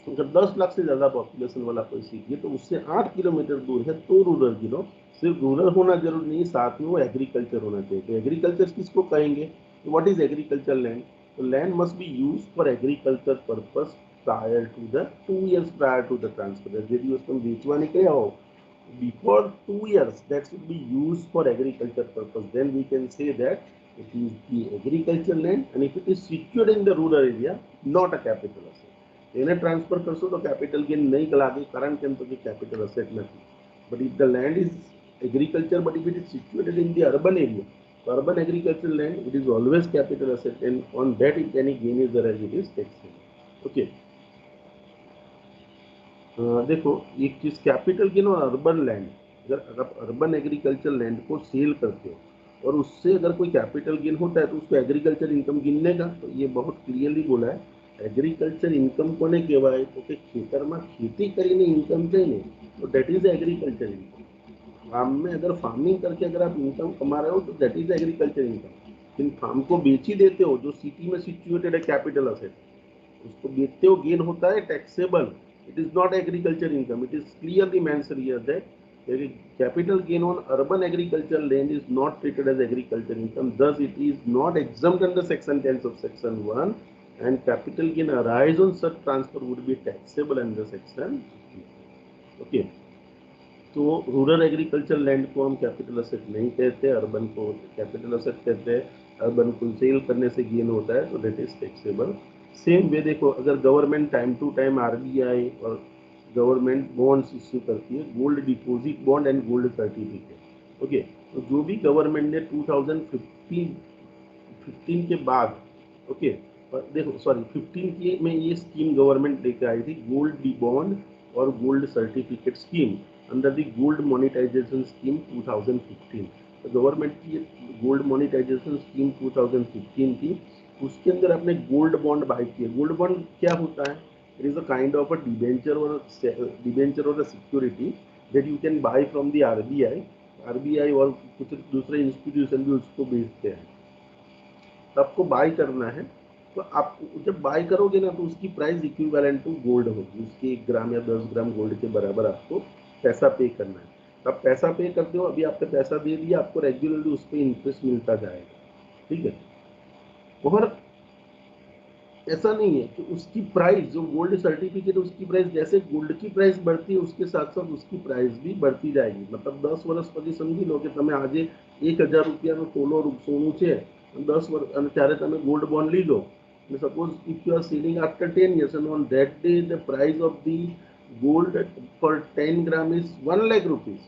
अगर 10 लाख से ज़्यादा पॉपुलेशन वाला कोई सिटी है तो उससे 8 किलोमीटर दूर है तो रूरल गिनो। सिर्फ रूरल होना जरूरी नहीं, साथ में वो एग्रीकल्चर होना चाहिए। तो एग्रीकल्चर किसको कहेंगे, व्हाट इज एग्रीकल्चर लैंड, तो land must be use for agriculture purpose prior to the 2 years prior to the transfer. यदि उसको बेचवा नहीं हो before 2 years that should be used for agriculture purpose, then we can say that it is the agriculture land, and if it is situated in the rural area not a capital asset। એને ટ્રાન્સફર કરશો તો કેપિટલ ગેઇન નહીં લાગે કારણ કે તો કેપિટલ અસેટ નથી। But if the land is agriculture but if it is situated in the urban area, તો urban agriculture land it is always capital asset and on that if any gain is arise it is taxable, okay. देखो एक चीज कैपिटल गेन और अर्बन लैंड, अगर आप अर्बन एग्रीकल्चर लैंड को सेल करते हो और उससे अगर कोई कैपिटल गेन होता है तो उसको एग्रीकल्चर इनकम गिनने का, तो ये बहुत क्लियरली बोला है। एग्रीकल्चर इनकम कोने कहेवाय तो कि खेतर में खेती करीने इनकम थईने तो that is agriculture income. Farm में अगर फार्मिंग करके अगर आप इनकम कमा रहे हो तो डेट इज एग्रीकल्चर इनकम। लेकिन फार्म को बेच ही देते हो जो सिटी में सिचुएटेड है कैपिटल असेट, उसको बेचते हो गेन होता है taxable, it is not agriculture income, it is clearly mentioned here that capital gain on urban agricultural land is not treated as agriculture income, thus it is not exempt under section 10 of section 1, and capital gain arise on such transfer would be taxable under section 15. Okay, तो रूरल एग्रीकल्चर लैंड को हम कैपिटल असेट नहीं कहते, अर्बन को कैपिटल असेट कहते हैं। अर्बन को सेल करने से गेन होता है तो that is taxable. Same way देखो, अगर government time to time RBI और गवर्नमेंट बॉन्ड्स इश्यू करती है, gold deposit bond and gold certificate. Okay, तो जो भी गवर्नमेंट ने 2015 के बाद, ओके देखो सॉरी 15 के में ये स्कीम गवर्नमेंट लेकर आई थी, गोल्ड बॉन्ड और gold certificate scheme under the gold monetization scheme 2015। तो गवर्नमेंट की गोल्ड मोनेटाइजेशन स्कीम 2015 थी, उसके अंदर आपने गोल्ड बॉन्ड बाय किए। गोल्ड बॉन्ड क्या होता है? It is a kind of a debenture or a security that you can buy from the RBI और कुछ दूसरे इंस्टीट्यूशन भी उसको बेचते हैं। आपको बाय करना है, तो आप जब बाय करोगे ना तो उसकी प्राइस इक्विवेलेंट टू गोल्ड होगी, उसके 1 ग्राम या 10 ग्राम गोल्ड के बराबर आपको पैसा पे करना है। आप पैसा पे करते हो, अभी आपने पैसा दे दिया, आपको रेगुलरली उस पर इंटरेस्ट मिलता जाएगा, ठीक है। और ऐसा नहीं है कि उसकी प्राइस, जो गोल्ड सर्टिफिकेट है उसकी प्राइस, जैसे गोल्ड की प्राइस बढ़ती है उसके साथ साथ उसकी प्राइस भी बढ़ती जाएगी। मतलब 10 वर्ष પછી સમજી લો કે તમે આજે 1000 રૂપિયાનો તોલો સોનું છે, 10 વર્ષ અને ત્યારે તમે ગોલ્ડ બોન્ડ લીધો, suppose if you are selling after 10 years and on that day the price of the gold for 10 gram is 1 lakh rupees,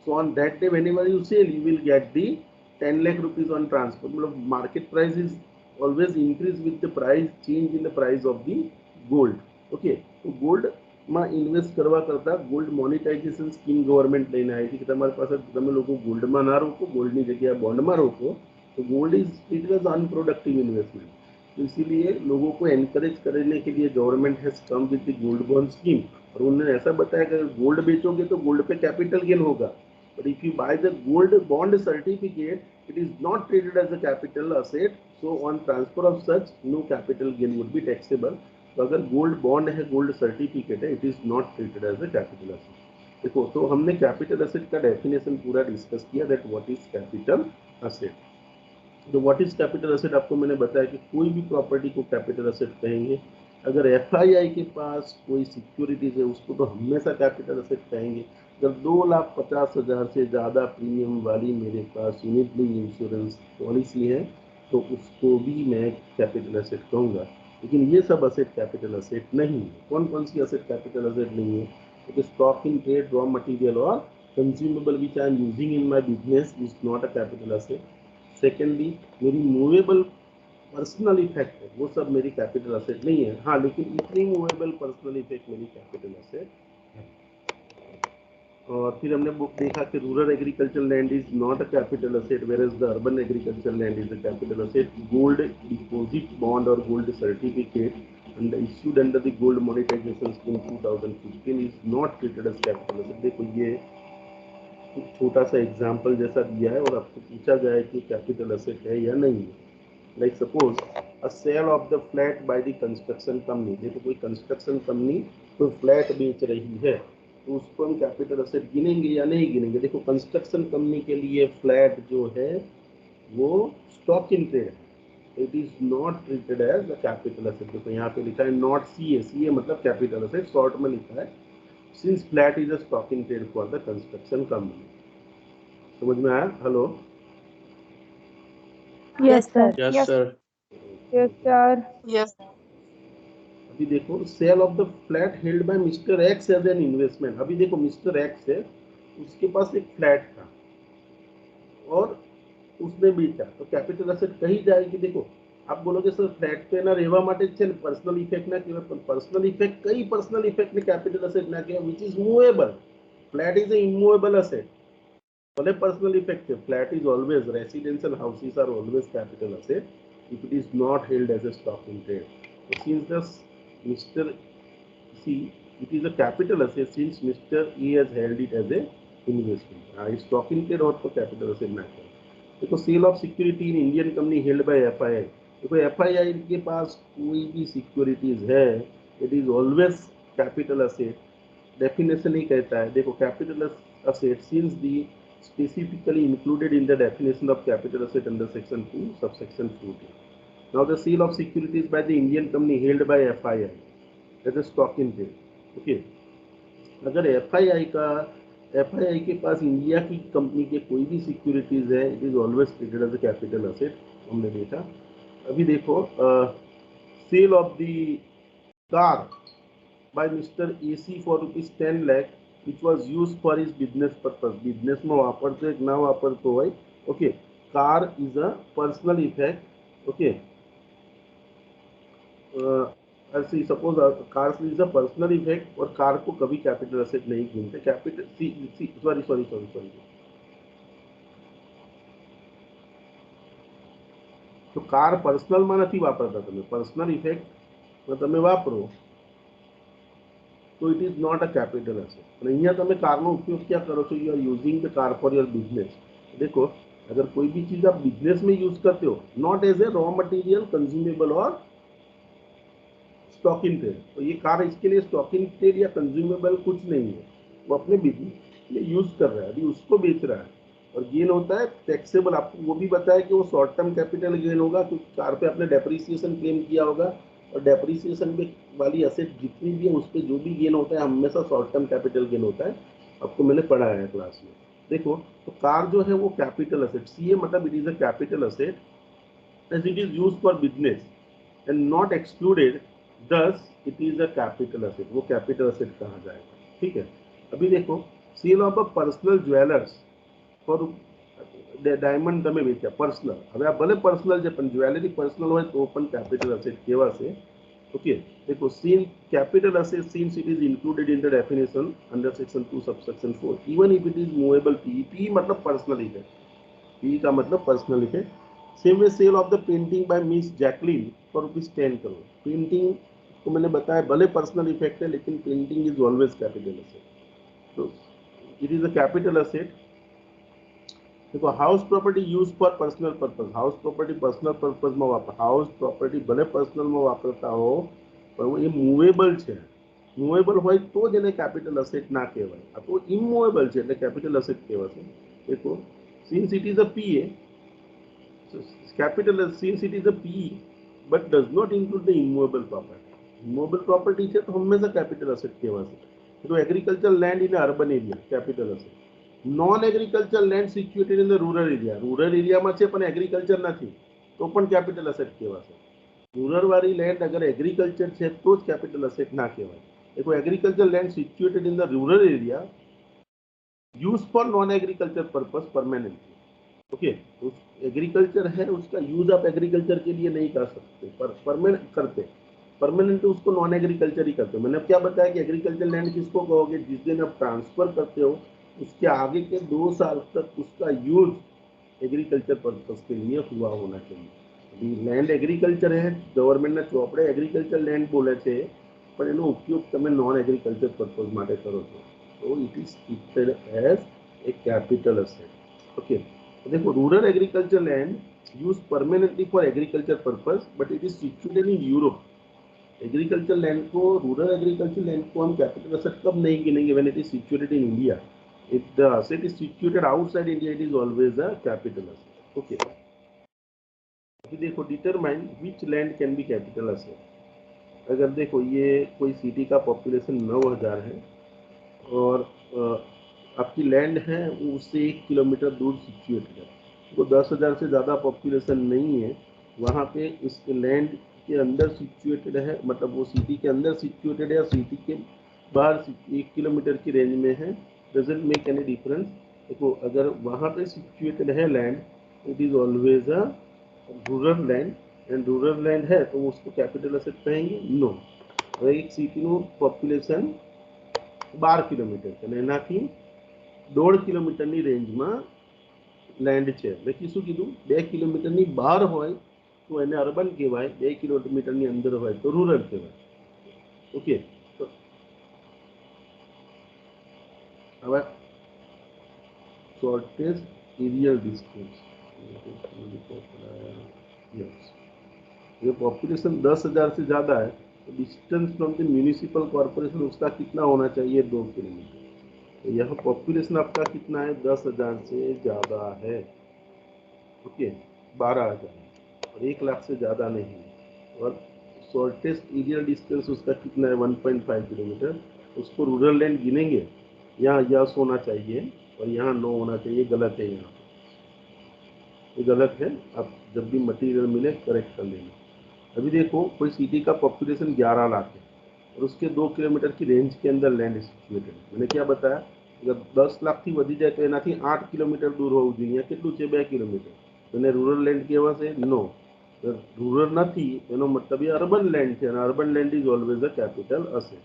so on that day whenever you sell you will get the 10 lakh rupees on transfer. मतलब market price is always increase with the price change in the price of the gold. Okay, तो gold માં ઇન્વેસ્ટ કરવા કરતા ગોલ્ડ મોનેટાઇઝેશન સ્કીમ ગવર્મેન્ટ લઈને આવી હતી કે તમારી પાસે તમે લોકો ગોલ્ડમાં ના રોકો, ગોલ્ડની જગ્યાએ બોન્ડમાં રોકો, तो gold is treated as unproductive investment. तो इसीलिए लोगों को एनकरेज करने के लिए government has come with the gold bond scheme, और उन्होंने ऐसा बताया कि अगर गोल्ड बेचोगे तो गोल्ड पे कैपिटल गेन होगा, but if you buy the gold bond certificate it is not treated as a capital asset, so on transfer of such no capital gain would be taxable. तो अगर गोल्ड बॉन्ड है, गोल्ड सर्टिफिकेट है, it is not treated as a capital asset. देखो, तो हमने कैपिटल असेट का डेफिनेशन पूरा डिस्कस किया, that what is capital asset. तो व्हाट इज कैपिटल असेट आपको मैंने बताया कि कोई भी प्रॉपर्टी को कैपिटल असेट कहेंगे। अगर एफआईआई के पास कोई सिक्योरिटीज है उसको तो हमेशा कैपिटल असेट कहेंगे। अगर 2,50,000 से ज़्यादा प्रीमियम वाली मेरे पास यूनिट लिंक इंश्योरेंस पॉलिसी है तो उसको भी मैं कैपिटल असेट कहूँगा। लेकिन ये सब असेट कैपिटल असेट नहीं है। कौन कौन सी असेट कैपिटल असेट नहीं है? तो stock in trade, raw material or consumable which I am using in my business is not a capital asset. Secondly, मेरी मूवेबल पर्सनल इफेक्ट है, वो सब मेरी कैपिटल असेट नहीं है। हाँ, लेकिन इतनी मूवेबल पर्सनल इफेक्ट मेरी कैपिटल असेट है। और फिर हमने बुक देखा कि rural agriculture land is not a capital asset whereas the urban agriculture land is a capital asset. Gold deposit bond और gold certificate and issued under the gold monetization scheme 2015 is not treated as capital asset। देखो, ये छोटा सा एग्जाम्पल जैसा दिया है और आपको पूछा गया है कि कैपिटल असेट है या नहीं है। Like suppose a sale of the flat by the construction company. देखो, कोई कंस्ट्रक्शन कंपनी कोई फ्लैट बेच रही है तो उसको हम कैपिटल असेट गिनेंगे या नहीं गिनेंगे? देखो, कंस्ट्रक्शन कंपनी के लिए फ्लैट जो है वो स्टॉक इन ट्रेड है, it is not treated as the capital asset. देखो यहाँ पे लिखा है नॉट सीए, सीए मतलब कैपिटल असेट, शॉर्ट में लिखा है since flat is a stock in trade for the construction company. समझ में आया? Hello? Yes, sir. Yes, sir. Yes, sir. Yes. अभी देखो, sale of the flat held by mister X as an investment. अभी देखो, मिस्टर एक्स है, उसके पास एक फ्लैट था और उसने बेचा, तो कैपिटल असेट कही जाएगी। देखो, आप बोलोगे सर फ्लैट पे ना રહેવા માટે છે ને पर्सनल इफेक्ट ना કહેવાય, પણ पर्सनल इफेक्ट कई पर्सनल इफेक्ट ने कैपिटल असेट ना કહેવાય, which is movable। Flat is a immovable asset, भले पर्सनल इफेक्ट है। Flat is always, residential houses are always capital asset if it is not held as a stock in trade। So since the Mr. C, it is a capital asset since Mr. E has held it as a investment। stock in trade और तो capital asset ना करें। देखो, sale of security in Indian company held by FII. देखो, एफआईआई के पास कोई भी सिक्योरिटीज है, it is always capital asset. Definition ही कहता है, देखो capital asset since the specifically included in the definition of capital asset under section 2 subsection 2D. Now the sale of securities by the Indian company held by FII as a stock in trade. Okay, अगर FII के पास इंडिया की कंपनी के कोई भी सिक्योरिटीज है, it is always treated as a capital asset, हमने देखा। अभी देखो sale of the car by Mr. AC for ₹10 lakh which was used for his business purpose. Business में वापरते एक ना वापरते भाई। Okay, car is a personal effect. Okay, ऐसे suppose car is a personal effect और कार को कभी कैपिटल असेट नहीं गिनते। कैपिटल सॉरी तो कार पर्सनलમાં નથી વાપરતા તમે, પર્સનલ ઇફેક્ટ તમે વાપરો तो it is not a capital asset. અહીંયા તમે કારનો ઉપયોગ ક્યાં કરો છો? You are using the car for your business. देखो अगर कोई भी चीज आप बिजनेस में यूज करते हो, not as a raw material consumable और स्टॉक इन ट्रेड, तो ये कार इसके लिए स्टॉक इन ट्रेड या कंज्यूमेबल कुछ नहीं है, वो अपने बिजनेस में यूज कर रहा है, अभी उसको बेच रहा है और गेन होता है टैक्सेबल। आपको वो भी बताया कि वो शॉर्ट टर्म कैपिटल गेन होगा क्योंकि कार पे आपने डेप्रिसिएशन क्लेम किया होगा और डेप्रिसिएशन में वाली असेट जितनी भी है उस पर जो भी गेन होता है हमेशा शॉर्ट टर्म कैपिटल गेन होता है, आपको मैंने पढ़ाया है क्लास में। देखो तो कार जो है वो कैपिटल असेट, सीए मतलब it is a capital asset as it is use for business and not excluded, thus it is a capital asset, वो कैपिटल असेट कहा जाएगा। ठीक है, अभी देखो sale of a personal jewellers for diamond તમે વેચ્યા પર્સનલ, હવે આ ભલે પર્સનલ છે પણ જ્વેલરી પર્સનલ હોય તો પણ કેપિટલ અસેટ કહેવાશે। ઓકે, देखो seen capital asset since it is included in the definition under section 2 subsection 4 even if it is movable P मतलब पर्सनल इफेक्ट, पी का मतलब personal effect. Same way sale of the painting by miss Jacqueline for ₹10 crore, painting को मैंने बताया भले पर्सनल इफेक्ट है लेकिन painting is always capital asset, तो it is a capital asset. देखो house property use for personal purpose, house property personal purpose में वापर, हाउस प्रॉपर्टी भले पर्सनल में वापरता हो पर वो ये मूवेबल है, मूवेबल હોય તો જ એને કેપિટલ અસેટ ના કહેવાય, આ તો ઇમૂવેબલ છે એટલે કેપિટલ અસેટ કહેવાશે। देखो since it is a PA, so capital since it is a PE but does not include the immovable property, immovable property છે તો હંમેશા કેપિટલ અસેટ કહેવાશે। તો agriculture land in urban area capital asset, non agriculture land situated in the rural area में છે પણ એગ્રીકલ્ચર નથી તો પણ કેપિટલ અસેટ કહેવાશે। રૂરલ વાળી લેન્ડ અગર એગ્રીકલ્ચર છે તો જ કેપિટલ અસેટ ના કહેવાય। देखो agriculture land situated in the rural area use for non agriculture purpose permanently. Okay, agriculture है उसका यूज आप एग्रीकल्चर के लिए नहीं कर सकते पर परमानेंट करते, परमानेंट उसको नॉन एग्रीकल्चर ही करते हो। मैंने अब क्या बताया कि एग्रीकल्चर लैंड किसको कहोगे? जिस दिन आप ट्रांसफर करते हो उसके आगे के 2 साल तक उसका यूज एग्रीकल्चर पर्पस के लिए हुआ होना चाहिए। अभी लैंड एग्रीकल्चर है, गवर्नमेंटના ચોપડે एग्रीकल्चर लैंड बोले છે પણ એનો ઉપયોગ તમે નોન એગ્રીકલ્ચર પર્પસ માટે કરો છો તો it is treated as a capital asset. Okay, देखो rural agriculture land use permanently for agriculture purpose but it is situated in Europe. Agriculture land को, रूरल एग्रीकल्चर लैंड को हम कैपिटल असेट कब नहीं गिनेंगे? When it is situated in India. If the asset is situated outside India, it is always a capital asset. Okay. अभी देखो determine which land can be capital asset। अगर देखो ये कोई सिटी का पॉपुलेशन 9000 है और आपकी लैंड है उससे 1 किलोमीटर दूर सिचुएटेड है, तो 10,000 से ज़्यादा पॉपुलेशन नहीं है वहाँ पे, उस लैंड के अंदर सिचुएटेड है, मतलब वो सिटी के अंदर सिचुएटेड है या सिटी के बाहर 1 किलोमीटर की रेंज में है, डजंट मेक एनी डिफरेंस। देखो अगर वहाँ पे सिचुएटेड है land, it is always a rural land and rural land है तो उसको कैपिटल असेट कहेंगे? नो। एक सिटीનું પોપ્યુલેશન 12 કિલોમીટર છે અને એનાથી 1.5 કિલોમીટરની રેન્જમાં લેન્ડ છે, એટલે શું કીધું? 2 કિલોમીટરની બહાર હોય તો એને અર્બન કહેવાય, 2 કિલોમીટરની અંદર હોય તો રૂરલ કહેવાય। ઓકે, તો હવે shortest aerial distance, ये पॉपुलेशन 10,000 से ज़्यादा है तो distance from the municipal corporation उसका कितना होना चाहिए? 2 किलोमीटर। तो यह पॉपुलेशन आपका कितना है, 10,000 से ज़्यादा है। ओके, 12,000 और 1 लाख से ज़्यादा नहीं है। और शॉर्टेस्ट एरियल डिस्टेंस उसका कितना है, 1.5 किलोमीटर। उसको रूरल लैंड गिनेंगे। यहाँ यस होना चाहिए और यहाँ नो होना चाहिए, गलत है, यहाँ ये गलत है। आप जब भी मटेरियल मिले करेक्ट कर लेना। अभी देखो कोई सिटी का पॉपुलेशन 11 लाख है और उसके 2 किलोमीटर की रेंज के अंदर लैंड सिचुएटेड है। मैंने क्या बताया, अगर 10 लाख थी वधी जाए तो एनाથી 8 કિલોમીટર દૂર હોવું જોઈએ। અહીંયા કેટલું છે, 2 કિલોમીટર। તો એને રૂરલ લેન્ડ કહેવાશે? નો। રૂરલ નથી એનો મતલબ એ અર્બન લેન્ડ છે અને urban land is always a capital asset.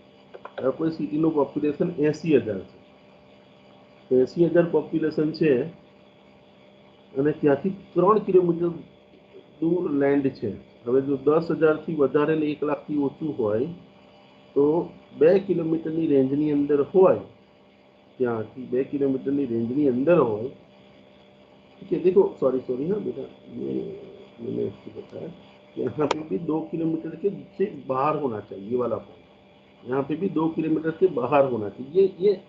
હવે કોઈ સિટીનું પોપ્યુલેશન 80,000 છે, તો 80,000 પોપ્યુલેશન છે અને ત્યાંથી 3 કિલોમીટર દૂર લેન્ડ છે। હવે જો 10,000થી વધારે ને 1 લાખથી ઓછું હોય તો 2 કિલોમીટરની રેન્જની અંદર હોય, ત્યાંથી 2 કિલોમીટરની રેન્જની અંદર હોય। ठीक है, देखो सॉरी हाँ बेटा, ये मैंने इसको बताया यहाँ पे भी 2 किलोमीटर के से बाहर होना चाहिए, ये वाला पॉइंट। यहाँ पे भी 2 किलोमीटर के बाहर होना चाहिए। ये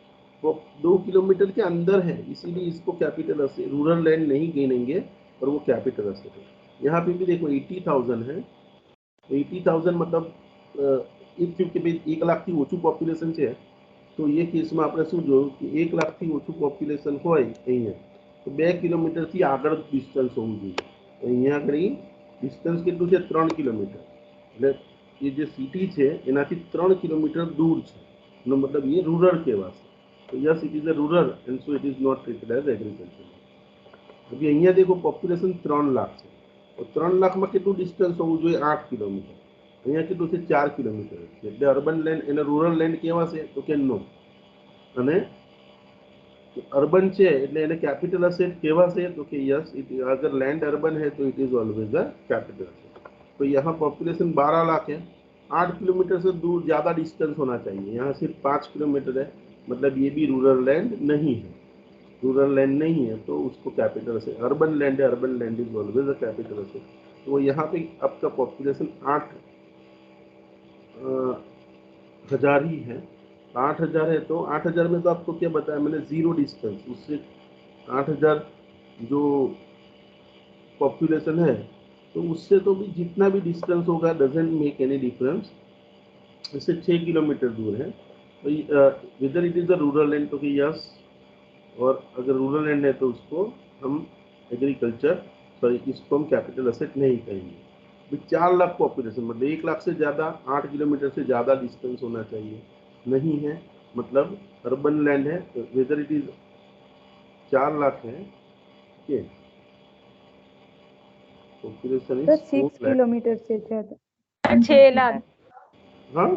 2 किलोमीटर के अंदर है, इसीलिए इसको कैपिटल असेट, रूरल लैंड नहीं गिनेंगे और वो कैपिटल असेट है। यहाँ पे भी देखो 80,000 है, 80,000 मतलब કે ભાઈ 1 લાખથી ઓછું પોપ્યુલેશન છે, તો એ કેસમાં આપણે શું જોયું કે 1 લાખથી ઓછું પોપ્યુલેશન હોય અહીંયા તો 2 કિલોમીટરથી આગળ ડિસ્ટન્સ હોવું જોઈએ। તો અહીંયા આગળ ડિસ્ટન્સ કેટલું છે, 3 કિલોમીટર। એટલે એ જે સિટી છે એનાથી 3 કિલોમીટર દૂર છે, એનો મતલબ એ રૂરલ કહેવાશે। તો yes it is a rural and so it is not treated as agriculture. अभी અહીંયા देखो पॉप्युलेशन 3 लाख છે, તો 3 લાખમાં કેટલું ડિસ્ટન્સ હોવું જોઈએ, 8 કિલોમીટર। અહીંયા કેટલું છે, 4 કિલોમીટર છે। એટલે અર્બન લેન્ડ એને રૂરલ લેન્ડ કહેવાશે? તો કે નો। અને અર્બન છે એટલે એને કેપિટલ અસેટ કહેવાશે? તો કે યસ, अगर लैंड अर्बन है तो it is always a capital asset. तो यहाँ पॉपुलेशन 12 लाख है, 8 किलोमीटर से दूर ज़्यादा डिस्टेंस होना चाहिए। यहाँ सिर्फ 5 किलोमीटर है, मतलब ये भी रूरल लैंड नहीं है। रूरल लैंड नहीं है तो उसको कैपिटल असेट। अर्बन लैंड है, urban land is always a capital asset. तो यहाँ पे आपका पॉपुलेशन 8,000 ही है। 8,000 है तो 8,000 में तो आपको क्या बताया मैंने, जीरो डिस्टेंस। उससे 8,000 जो पॉपुलेशन है तो उससे तो भी जितना भी डिस्टेंस होगा डजेंट मेक एनी डिफरेंस। इससे 6 किलोमीटर दूर है तो whether it is a rural land, तो कि यस। और अगर रूरल लैंड है तो उसको हम एग्रीकल्चर, सॉरी इसको हम कैपिटल असेट नहीं कहेंगे। 4 लाख पॉपुलेशन मतलब 1 लाख से ज़्यादा, 8 किलोमीटर से ज़्यादा डिस्टेंस होना चाहिए, नहीं है मतलब अर्बन लैंड है। तो वेदर इट इज 4 लाख है, ठीक है, पॉपुलेशन इज 6 4 लाख। किलोमीटर से ज्यादा, 6 लाख हाँ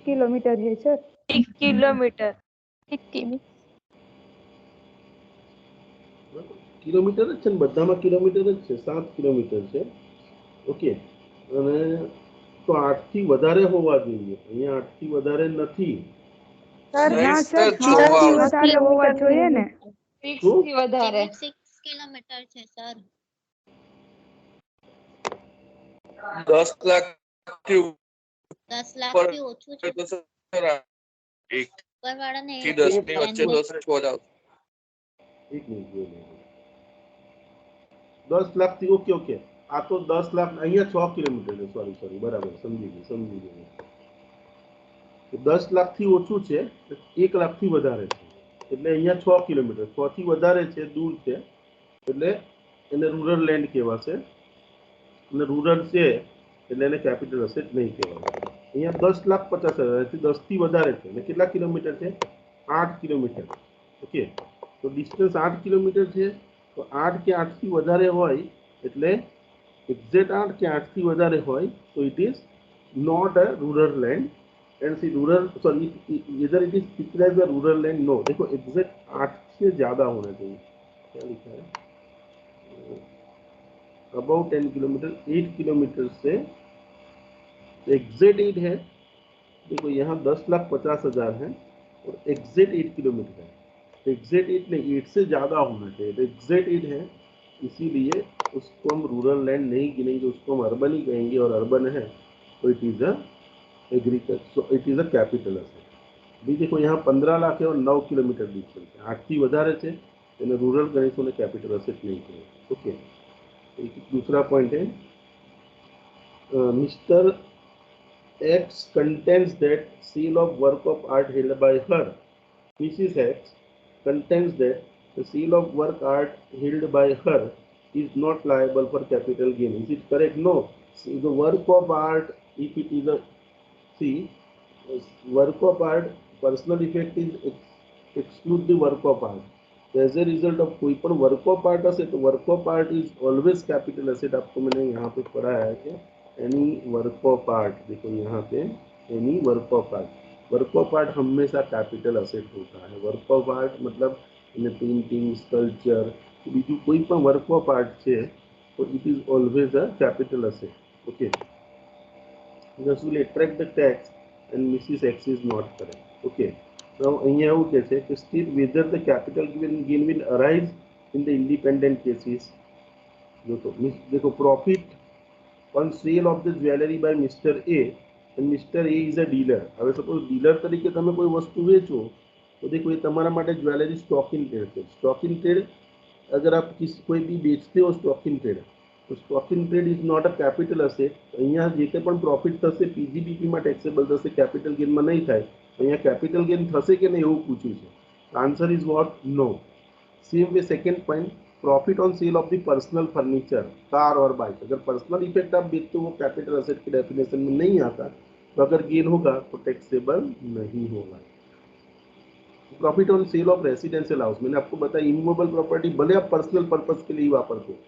किलोमीटर है सर। 1 કિલોમીટર 1 કિમી। કિલોમીટર જ છે ને, બધામાં કિલોમીટર જ છે, 7 કિલોમીટર છે। ઓકે, અને તો 8 થી વધારે હોવા જોઈએ, અહીંયા 8 થી વધારે નથી। સર નહીં ના સર, સર 6 થી જોવા વધારે હોવા જોઈએ ને। 6 થી વધારે 6 કિલોમીટર છે સર। 10 લાખથી 10 લાખથી ઓછું છે તો સર 1 ઉપરવાળાને થી એ 10 ની plan વચ્ચે હોય। 10 છોડ આવશે। એક મિનિટ, 10 લાખથી ઓકે ઓકે, આ તો 10 લાખ અહીંયા 6 કિલોમીટર છે, સોરી બરાબર સમજી ગયો। તો 10 લાખથી ઓછું છે, 1 લાખથી વધારે છે, એટલે અહીંયા 6 કિલોમીટર, 6 થી વધારે છે, દૂર છે, એટલે એને રૂરલ લેન્ડ કહેવાશે। અને રૂરલ છે એટલે એને કેપિટલ અસેટ નહીં કહેવાય। અહીંયા 10,50,000 થી 10 થી વધારે છે અને કેટલા કિલોમીટર છે, 8 કિલોમીટર। ઓકે, તો ડિસ્ટન્સ 8 કિલોમીટર છે, તો 8 કે 8 થી વધારે હોય એટલે એક્ઝેક્ટ 8 કે 8 થી વધારે હોય તો it is not a rural land. And see rural, sorry इधर it is treated as a rural land. No, देखो एग्जैक्ट 8 से ज़्यादा होना चाहिए। क्या लिखा है, अबाउट 10 किलोमीटर, 8 किलोमीटर से एग्जैक्ट 8 है। देखो यहाँ 10,50,000 है और एग्जैक्ट 8 किलोमीटर है। एग्जैक्ट 8 नहीं, 8 से ज़्यादा होना चाहिए, तो एग्जैक्ट 8 है, इसीलिए उसको हम रूरल लैंड नहीं गिनेंगे, उसको हम अर्बन ही कहेंगे। और अर्बन है तो it is a agriculture, so it is a capital asset. भी देखो यहाँ 15 लाख है और 9 કિલોમીટર ડિસ્ટન્સ છે, 8 થી વધારે છે એને રૂરલ ગણીશું અને કેપિટલ અસેટ નહીં કહેવાય. ઓકે, એક दूसरा पॉइंट है, mister X contends that sale of work of art held by her, Mrs. X contends that the sale of work art held by her is not liable for capital gain. Is it correct? No. See, the work of art, if it is a, see, work of art, personal effect is exclude the work of art. As a result of कोई पण वर्क ऑफ आर्ट असे तो work of art is always capital asset. आपको मैंने यहाँ पे पढ़ा है कि एनी वर्क ऑफ आर्ट, देखो यहाँ पे any work of art, work of art हमेशा कैपिटल असेट होता है. वर्क ऑफ आर्ट मतलब पेंटिंग, स्कल्पचर, बीजू कोई पण वर्क ऑफ आर्ट है तो it is always a capital asset. Okay, this will attract the tax and Mrs. X is not correct. Okay, now અહીંયા એવું કહે છે કે still whether the capital gain will arise in the independent cases. देखो profit on sale of the jewelry by Mr. A and Mr. A is a dealer. હવે સપોઝ ડીલર તરીકે તમે કોઈ વસ્તુ વેચો તો देखो ये તમારા માટે જ્વેલરી સ્ટોક ઇન ટ્રેડ છે. સ્ટોક ઇન ટ્રેડ अगर आप कोई भी बेचते हो स्टॉक इन ट्रेड, तो stock in trade is not a capital asset. અહીંયા જે કંઈ પણ પ્રોફિટ થશે પીજીબીપીમાં ટેક્સેબલ થશે, કેપિટલ ગેનમાં નહીં થાય. અહીંયા કેપિટલ ગેન થશે કે નહીં એવું પૂછ્યું છે. Answer is what? No. Same way second point, profit on sale of the personal furniture, car और बाइक, अगर पर्सनल इफेक्ट आप देखते हो वो कैपिटल असेट की डेफिनेशन में नहीं आता, तो अगर गेन होगा तो टैक्सेबल नहीं होगा. Profit on sale of residential house, मैंने आपको बताया इमूवेबल प्रॉपर्टी भले आप पर्सनल पर्पस के लिए ही वापरते हो,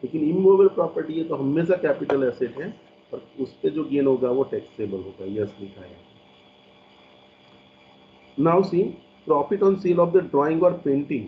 लेकिन इमूवेबल प्रॉपर्टी है तो हमेशा कैपिटल एसेट है और उस पर जो गेन होगा वो टैक्सेबल होगा. यस लिखा है. Now see profit on sale of the drawing और painting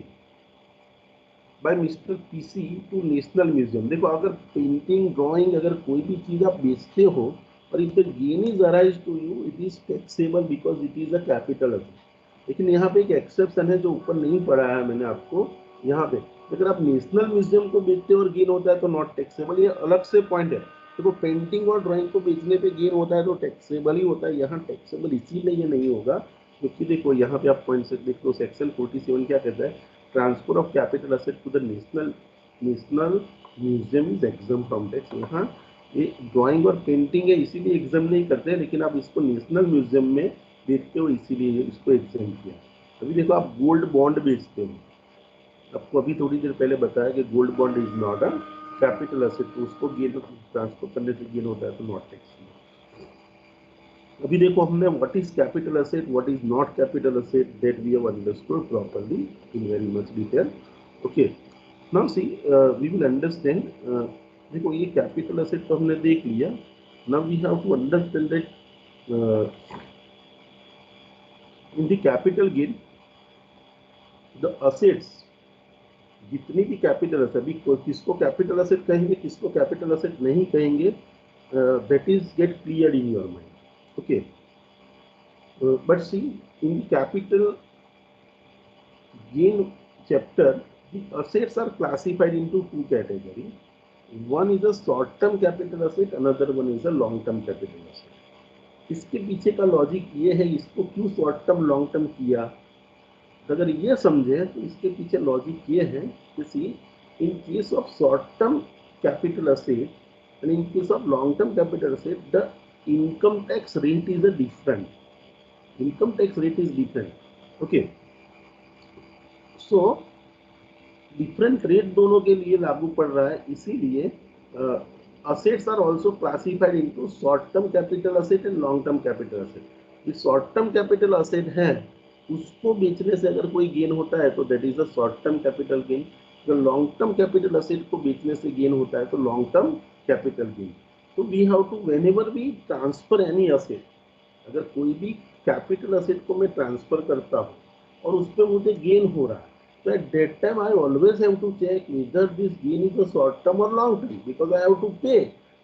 by mister PC to national museum. देखो अगर पेंटिंग, ड्राइंग, अगर कोई भी चीज आप बेचते हो और if the gain is arise to you, it is taxable because it is a capital asset. लेकिन यहाँ पे एक एक्सेप्शन है जो ऊपर नहीं पढ़ा है मैंने आपको. यहाँ पे अगर आप नेशनल म्यूजियम को बेचते हो और गेन होता है तो नॉट टैक्सेबल. ये अलग से पॉइंट है. देखो पेंटिंग और ड्राइंग को बेचने पे गेन होता है तो टैक्सेबल ही होता है. यहाँ टैक्सेबल इसीलिए ये नहीं होगा क्योंकि देखो यहाँ पे आप पॉइंट से देखो सेक्शन 47 क्या कहता है, transfer of capital asset to the national museum is exempt from tax. यहाँ ये ड्राइंग और पेंटिंग है इसीलिए एग्जाम नहीं करते, लेकिन आप इसको नेशनल म्यूजियम में बेचते हो इसीलिए इसको एग्जाम किया. अभी देखो आप गोल्ड बॉन्ड बेचते हो, आपको अभी थोड़ी देर पहले बताया कि gold bond is not a capital asset, तो उसको गेन ट्रांसफर करने से गेन होता है तो नॉट टैक्स. अभी देखो हमने what is capital asset, what is not capital asset, that we have understood properly in very much detail. Okay, now see we will understand. देखो ये कैपिटल असेट तो हमने देख लिया. Now we have to understand that in the capital gain the assets, जितनी भी कैपिटल असेट, अभी किसको कैपिटल असेट कहेंगे किसको कैपिटल असेट नहीं कहेंगे, that is get clear in your mind. Okay, but see in the capital gain chapter, the assets are classified into two categories. One is a short-term capital asset, another one is a long-term capital asset. इसके पीछे का लॉजिक ये है, इसको क्यों शॉर्ट टर्म लॉन्ग टर्म किया, अगर ये समझे तो इसके पीछे लॉजिक ये है कि see in case of short term capital asset and in case of long term capital asset, the income tax rate is a different. Income tax rate is different. Okay, so different rate दोनों के लिए लागू पड़ रहा है, इसीलिए assets are also classified into short term capital asset and long term capital asset. ये short term capital asset है, उसको बेचने से अगर कोई गेन होता है तो that is a short term capital gain. अगर long term capital asset को बेचने से गेन होता है तो long term capital gain. तो we have to whenever we transfer any asset, अगर कोई भी कैपिटल असेट को मैं ट्रांसफर करता हूँ और उस पर मुझे गेन हो रहा है, तो at that time I always have to check whether this gain is a short term और long term, because I have to pay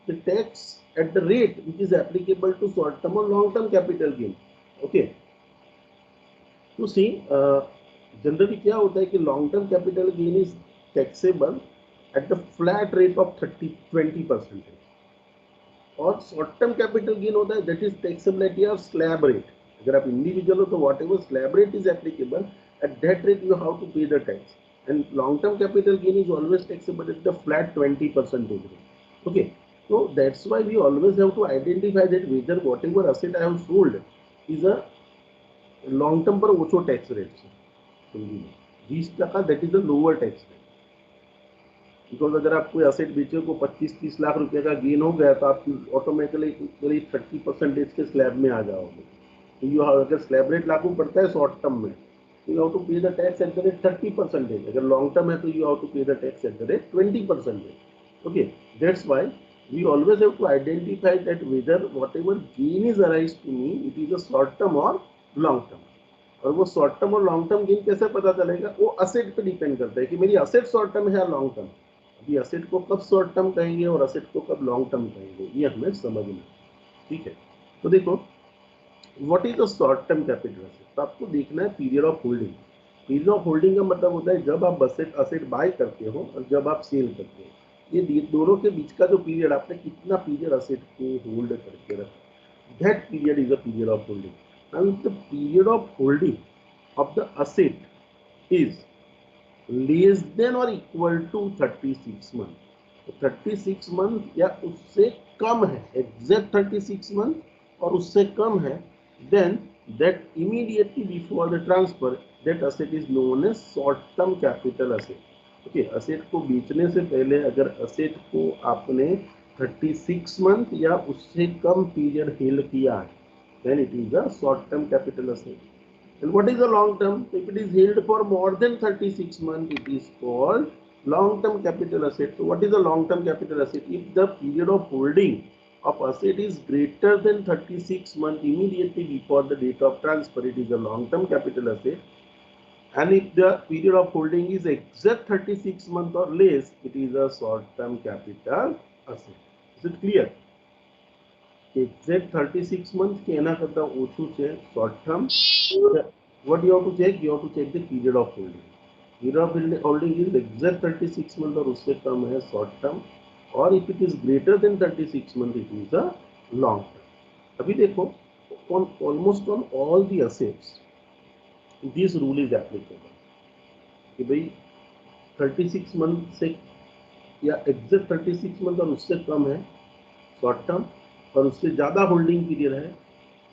the tax at the rate which is applicable to short term और long term capital gain. Okay, तो सी जनरली क्या होता है कि long term capital gain is taxable at the flat rate of 20%, और शॉर्ट टर्म कैपिटल गेन होता है that is taxable at your slab rate. अगर आप इंडिविजुअल हो तो whatever slab rate is applicable, at that rate you have to pay the tax. And long term capital gain is always taxable at the flat 20% rate. Okay, so that's why we always have to identify that whether whatever asset I have sold is a long term पर ओछो टैक्स रेट से 20%, that is the lower tax rate. Because अगर आप कोई असेट बेचे को 25-30 लाख रुपए का गेन हो गया तो आप ऑटोमेटिकली 30% के स्लैब में आ जाओगे. तो यू अगर स्लैब रेट लागू पड़ता है शॉर्ट टर्म में तो you have to pay the tax at the rate 30%. अगर लॉन्ग टर्म है तो you have to pay the tax at the rate 20%. Okay, that's why we always have to identify that whether whatever gain is arise to me it is a short term or long term. और वो शॉर्ट टर्म और लॉन्ग टर्म गेन कैसे पता चलेगा, वो असेट पे डिपेंड करता है कि मेरी असेट शॉर्ट टर्म है या लॉन्ग टर्म. अभी असेट को कब शॉर्ट टर्म कहेंगे और असेट को कब लॉन्ग टर्म कहेंगे ये हमें समझना है. ठीक है, तो देखो what is the short term capital asset. तो आपको देखना है period of holding. Period of holding का मतलब होता है जब आप असेट बाय करते हो और जब आप सेल करते हो. ये दोनों के बीच का जो पीरियड, आपने कितना पीरियड असेट को होल्ड करके रखा, that period is a period of holding. Now if the period of holding of the asset is less then और इक्वल टू 36 मंथ, तो 36 मंथ या उससे कम है, एग्जैक्ट 36 मंथ और उससे कम है, then that immediately before the transfer that asset is known as short term capital asset. Okay, asset को बेचने से पहले अगर असेट को आपने 36 मंथ या उससे कम पीरियड हेल्ड किया है then it is a short term capital asset. And what is the long term? If it is held for more than 36 months, it is called long-term capital asset. So what is the long-term capital asset? If the period of holding of asset is greater than 36 months immediately before the date of transfer, it is a long-term capital asset. And if the period of holding is exact 36 months or less, it is a short-term capital asset. Is it clear? Exact 36 months के एना करता ओछू છે short term. What you have to check? You have to check the period of holding. Period of holding is exact 36 months और उससे कम है short term, और if it is greater than 36 months it is a long term. अभी देखो on almost on all the assets this rule is applicable कि भाई 36 मंथ से या एग्जैक्ट 36 मंथ और उससे कम है शॉर्ट टर्म और उससे ज़्यादा होल्डिंग पीरियड है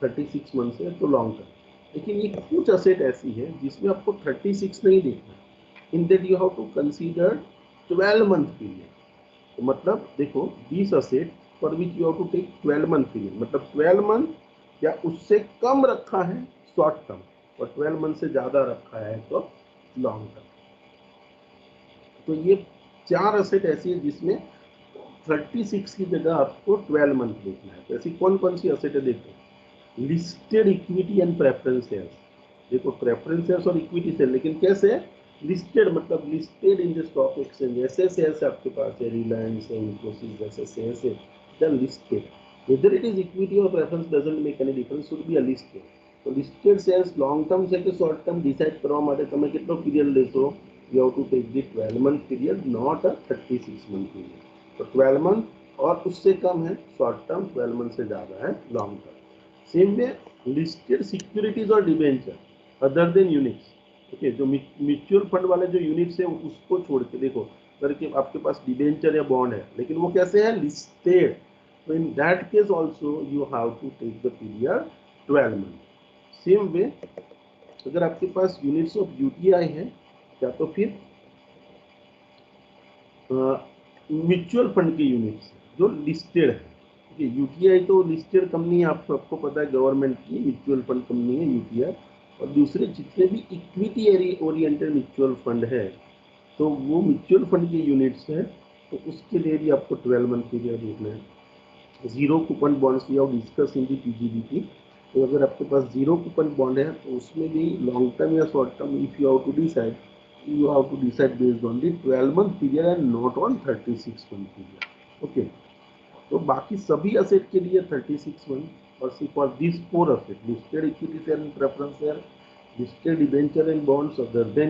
36 मंथ से तो लॉन्ग टर्म. लेकिन ये कुछ असेट ऐसी है जिसमें आपको 36 नहीं देखना, in that you have to consider 12 month period. तो मतलब देखो 20 asset for which you have to take 12 month period, मतलब 12 मंथ या उससे कम रखा है शॉर्ट टर्म और 12 मंथ से ज़्यादा रखा है तो लॉन्ग टर्म. तो ये 4 असेट ऐसी है जिसमें 36 की जगह आपको 12 मंथ देखना है. तो ऐसी कौन कौन सी असेट है देखो, listed equity and preference shares. देखो प्रेफरेंस शेयर्स और इक्विटी शेयर, लेकिन कैसे लिस्टेड, मतलब listed in the stock exchange. ऐसे शेयर्स आपके पास है, रिलायंस है, इन्फोसिस जैसे शेयर्स है, the listed. Whether it is equity और preference doesn't make any difference, should be a listed. तो लिस्टेड शेयर्स लॉन्ग टर्म છે કે શોર્ટ ટર્મ ડિસાઇડ કરવા માટે તમે કેટલો પીરિયડ લેશો, you have to take the 12 month period, not a 36 month period. तो 12 मंथ और उससे कम है शॉर्ट टर्म, 12 मंथ से ज़्यादा है long term. Same way listed securities और debenture other than units. Okay, जो म्यूचुअल फंड वाले जो यूनिट्स है उसको छोड़ के देखो करके आपके पास डिबेंचर या बॉन्ड है लेकिन वो कैसे है लिस्टेड. तो in that case also you have to take the period 12 month. Same way अगर आपके पास यूनिट्स ऑफ यूटीआई है या तो फिर म्यूचुअल फंड के यूनिट्स जो लिस्टेड है. यूटीआई तो लिस्टेड कंपनी है, आपको पता है गवर्नमेंट की म्यूचुअल फंड कंपनी है यूटीआई. और दूसरे जितने भी इक्विटी ओरिएंटेड म्यूचुअल फंड है तो वो म्यूचुअल फंड के यूनिट्स है, तो उसके लिए भी आपको 12 मंथ पीरियड देखना है. Zero coupon bonds we have discuss in the PGBP. तो अगर आपके पास जीरो कूपन बॉन्ड है तो उसमें भी लॉन्ग टर्म या short term if you have to decide, you have to decide based on the 12 month period and not on 36 month period. Okay, तो बाकी सभी असेट के लिए 36 मंथ और सिर्फ for this 4 asset listed equity share and preference share, listed debenture and bonds other than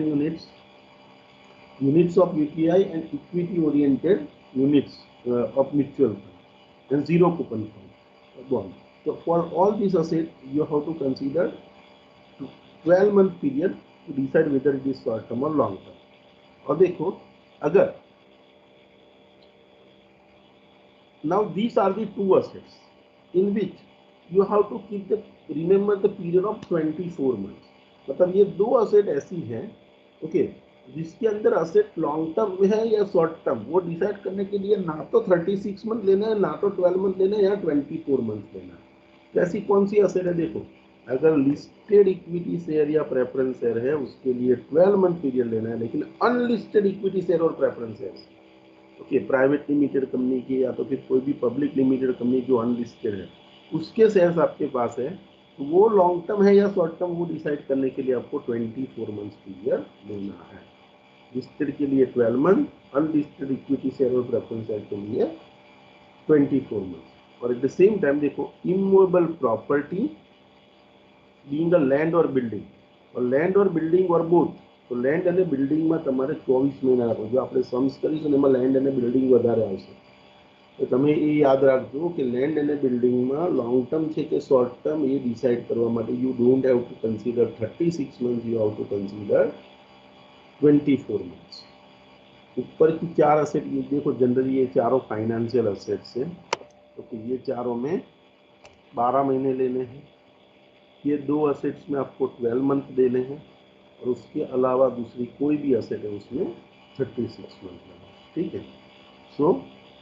units of UTI and equity oriented units of mutual fund and zero coupon fund bond. So for all these assets, you have to consider 12-month period to decide whether it is short term or long term. और देखो अगर now these are the two assets in which you have to keep the remember the period of 24 months. मतलब ये दो असेट ऐसी हैं ओके जिसके अंदर असेट लॉन्ग टर्म में है या शॉर्ट टर्म, वो डिसाइड करने के लिए ना तो 36 मंथ लेना है, ना तो 12 मंथ लेना है, या 24 मंथ लेना है. तो ऐसी कौन सी असेट है? देखो अगर लिस्टेड इक्विटी शेयर या प्रेफरेंस शेयर है उसके लिए 12 मंथ पीरियड लेना है, लेकिन अनलिस्टेड इक्विटी शेयर और preference share okay private limited company की या तो फिर कोई भी पब्लिक लिमिटेड कंपनी जो अनलिस्टेड है उसके शेयर्स आपके पास है, तो वो लॉन्ग टर्म है या शॉर्ट टर्म वो डिसाइड करने के लिए आपको 24 मंथ पीरियड लेना है. लिस्टेड के लिए 12 मंथ, अनलिस्टेड इक्विटी शेयर और प्रेफरेंस शेयर के लिए 24 मंथ. और एट द सेम टाइम देखो immovable property being a land और बिल्डिंग, और लैंड और बिल्डिंग और बोथ, तो लैंड અને બિલ્ડિંગમાં તમારે 24 મહિના રાખો. જો આપણે सम्स કરીશું એમાં લેન્ડ અને બિલ્ડિંગ વધારે આવશે, તો તમે એ યાદ રાખજો કે લેન્ડ અને બિલ્ડિંગમાં લોંગ ટર્મ છે કે શોર્ટ ટર્મ એ ડિસાઇડ કરવા માટે you don't have to consider 36 month, you have to consider 24 months. ऊपर की चार असेट ये देखो जनरली ये चारों फाइनेंशियल असेट्स हैं. तो ये चारों में 12 महीने लेने हैं. ये दो असेट्स में आपको 12 मंथ देने हैं और उसके अलावा दूसरी कोई भी असेट है उसमें 36 मंथ लेना है. ठीक है. So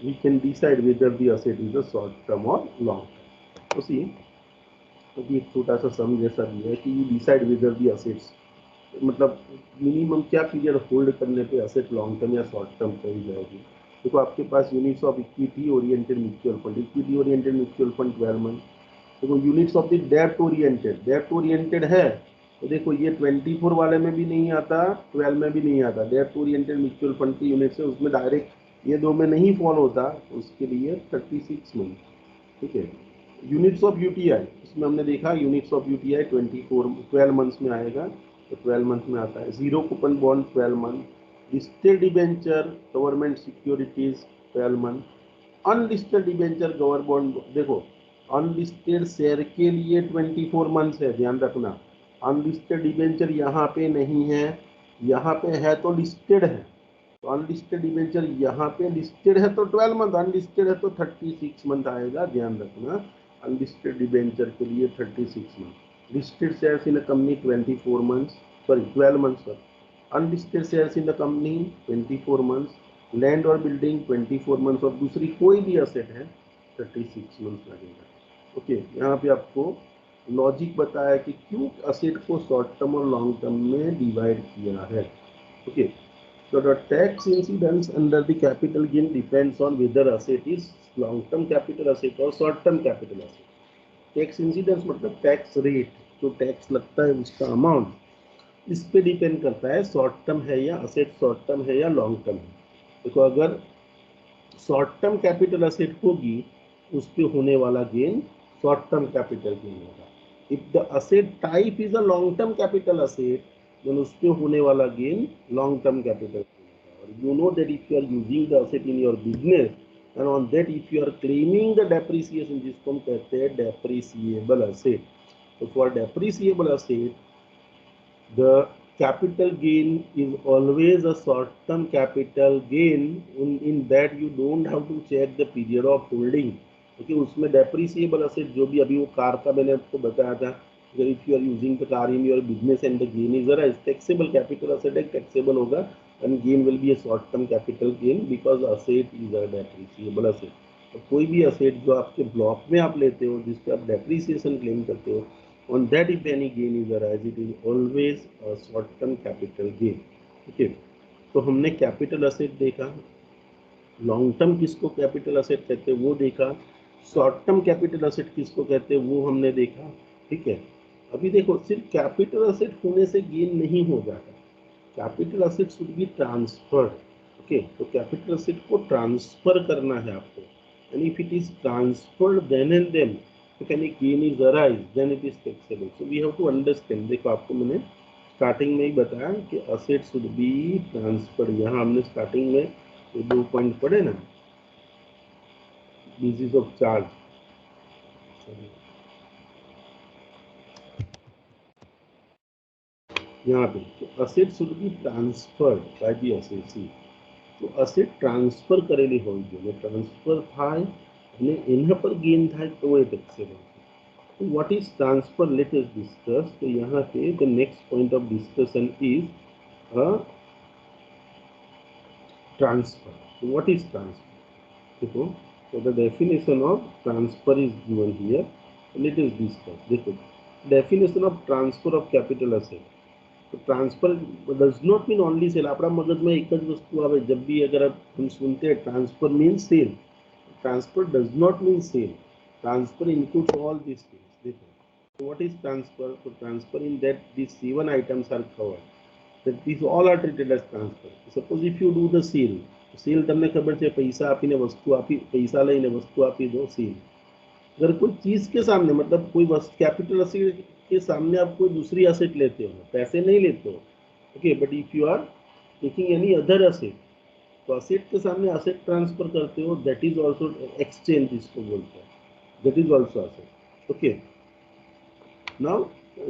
we can decide whether the asset is a short term और लॉन्ग टर्म. तो सी अभी एक छोटा सा सम जैसा भी है कि you decide whether the assets, मतलब मिनिमम क्या पीरियड होल्ड करने पे असेट लॉन्ग टर्म या शॉर्ट टर्म कही जाएगी. देखो आपके पास units of equity oriented mutual fund, equity oriented mutual fund 12 month. देखो units of the debt oriented है, तो देखो ये 24 वाले में भी नहीं आता, 12 में भी नहीं आता. डेट ओरिएंटेड म्यूचुअल फंड की यूनिट्स है उसमें डायरेक्ट ये दो में नहीं फॉलो होता, उसके लिए 36 मंथ. ठीक है. यूनिट्स ऑफ यूटीआई, इसमें हमने देखा यूनिट्स ऑफ यूटीआई 12 मंथ्स में आएगा, तो 12 मंथ में आता है. Zero coupon bond 12 month, listed debenture government securities 12 month, unlisted debenture government bond. देखो अनलिस्टेड शेयर के लिए 24 मंथ्स है, ध्यान रखना. अनलिस्टेड डिबेंचर यहाँ पे नहीं है, यहाँ पे है तो लिस्टेड है. तो अनलिस्टेड डिबेंचर यहाँ पे लिस्टेड है तो 12 मंथ, अनलिस्टेड है तो 36 मंथ आएगा, ध्यान रखना. अनलिस्टेड डिबेंचर के लिए 36 month. Listed shares in a company 24 months, sorry 12 months sir. Unlisted shares in the company 24 months, land और building 24 months, और दूसरी कोई भी asset है 36 months लगेगा. ओके यहाँ पे आपको लॉजिक बताया कि क्यों asset को शॉर्ट टर्म और लॉन्ग टर्म में डिवाइड किया है. Okay so the tax incidence under the capital gain depends on whether asset is long term capital asset or short term capital asset. Tax incidence मतलब टैक्स रेट, जो टैक्स लगता है उसका अमाउंट, इस पे डिपेंड करता है शॉर्ट टर्म है या असेट शॉर्ट टर्म है या लॉन्ग टर्म है. देखो अगर शॉर्ट टर्म कैपिटल असेट होगी उस पे होने वाला gain short term capital gain होगा. If the asset type is a long term capital asset then उस पे होने वाला gain long term capital gain होगा. और you know that if you are using the asset in your business and on that if you are claiming the depreciation, जिसको हम कहते हैं depreciable asset, so for depreciable asset the capital gain is always a short term capital gain. In that you don't have to check the period of holding. क्योंकि उसमें depreciable asset जो भी अभी वो कार का मैंने आपको बताया था, अगर if you are using the car in your business and the gain is a taxable capital asset है, taxable होगा, and gain will be a short term capital gain because asset is a depreciable asset. तो कोई भी asset जो आपके ब्लॉक में आप लेते हो जिस पे आप depreciation claim करते हो, on that if any gain is arise it is always a short term capital gain. okay तो हमने कैपिटल asset देखा, लॉन्ग टर्म किसको कैपिटल asset कहते हैं वो देखा, शॉर्ट टर्म कैपिटल asset किसको कहते हैं वो हमने देखा. ठीक है. अभी देखो सिर्फ कैपिटल asset होने से गेन नहीं हो जाता, capital asset should be transferred. Okay तो कैपिटल असेट को ट्रांसफर करना है आपको, and if it is transferred then and then if any gain is arise then it is taxable. So we have to understand. देखो आपको मैंने स्टार्टिंग में ही बताया कि असेट शुड बी ट्रांसफर्ड. यहाँ हमने स्टार्टिंग में ये 2 पॉइंट पढ़े ना, बेसिस ऑफ चार्ज. यहाँ पे तो asset should be transferred by the SSC. तो असेट ट्रांसफर करेली होवी જોઈએ ટ્રાન્સફર થાય અને એના પર ગેઇન થાય તો એ ટેક્સેબલ છે। तो what is transfer, let us discuss. तो यहाँ पे the next point of discussion is a transfer. तो व्हाट इज ट्रांसफर, देखो। तो the definition of transfer is given here, let us discuss. देखो definition of transfer of capital asset. तो transfer does not mean only sale. अपना मगज में एक ज वस्तु आवे जब भी अगर हम सुनते हैं transfer mean sale, transfer does not mean sale. Transfer includes all this things. देखो so what is transfer? So transfer in that these 7 items are covered, that these all are treated as transfer. Suppose if you do the sale, sale તમને ખબર છે પૈસા આપીને વસ્તુ આપી, પૈસા લઈને વસ્તુ આપી દો, સેલ। अगर कोई चीज के सामने मतलब कोई कैपिटल असेट के सामने आप कोई दूसरी असेट लेते हो, पैसे नहीं लेते हो, okay, but if you are taking any other asset, तो असेट के सामने असेट ट्रांसफर करते हो, दैट इज ऑल्सो एक्सचेंज, इसको बोलते हैं, that is also asset. Okay, now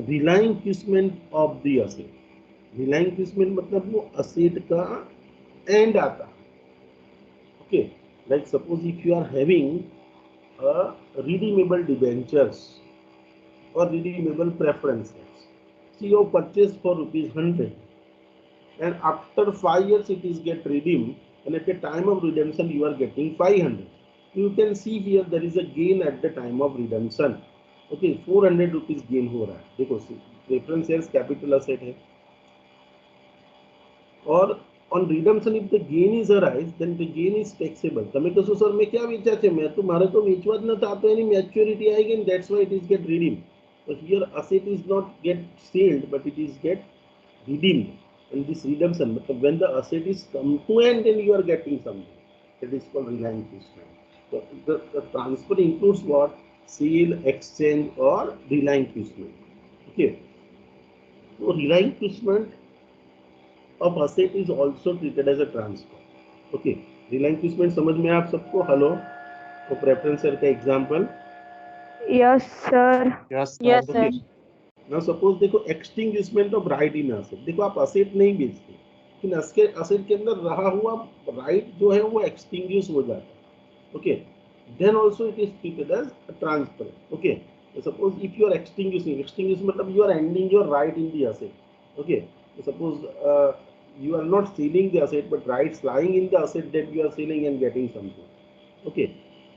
relinquishment of the asset. Relinquishment मतलब वो असेट का एंड आता, okay. Like suppose if you are having redeemable debentures or redeemable preferences, so you purchase for ₹100 and after 5 years it is get redeemed, and at the time of redemption you are getting 500। you can see here there is a gain at the time of redemption, okay, ₹400 gain हो रहा है। देखो preference shares capital asset है, और on redemption if the gain is arise then the gain is taxable। તમે કહેશો સર મેં ક્યાં વેચ્યા છે, મેં તો મારે તો વેચવા જ નતા, આ તો એની મેચ્યોરિટી આવી ગઈ, that's why it is get redeemed। but here asset is not get sold but it is get redeemed, and this redemption मतलब when the asset is come to end then you are getting something, that is called relinquishment। so the transfer includes what? Sale, exchange or relinquishment, okay। so relinquishment of asset is also treated as a transfer, okay। relinquishment समझ में आप सबको? हेलो, तो प्रेफरेंस शेयर का example, yes sir. Yes okay. Sir. Now suppose देखो extinguishment of right in asset. देखो आप असेट नहीं बेचते, लेकिन असेट के अंदर रहा हुआ राइट जो है वो एक्सटिंग्विश हो जाता है, okay, then also it is treated as a transfer, okay. Suppose if you are extinguishing, extinguish मतलब you are ending your right in the asset, okay। suppose you are not selling the asset but rights lying in the asset that you are selling and getting something, okay।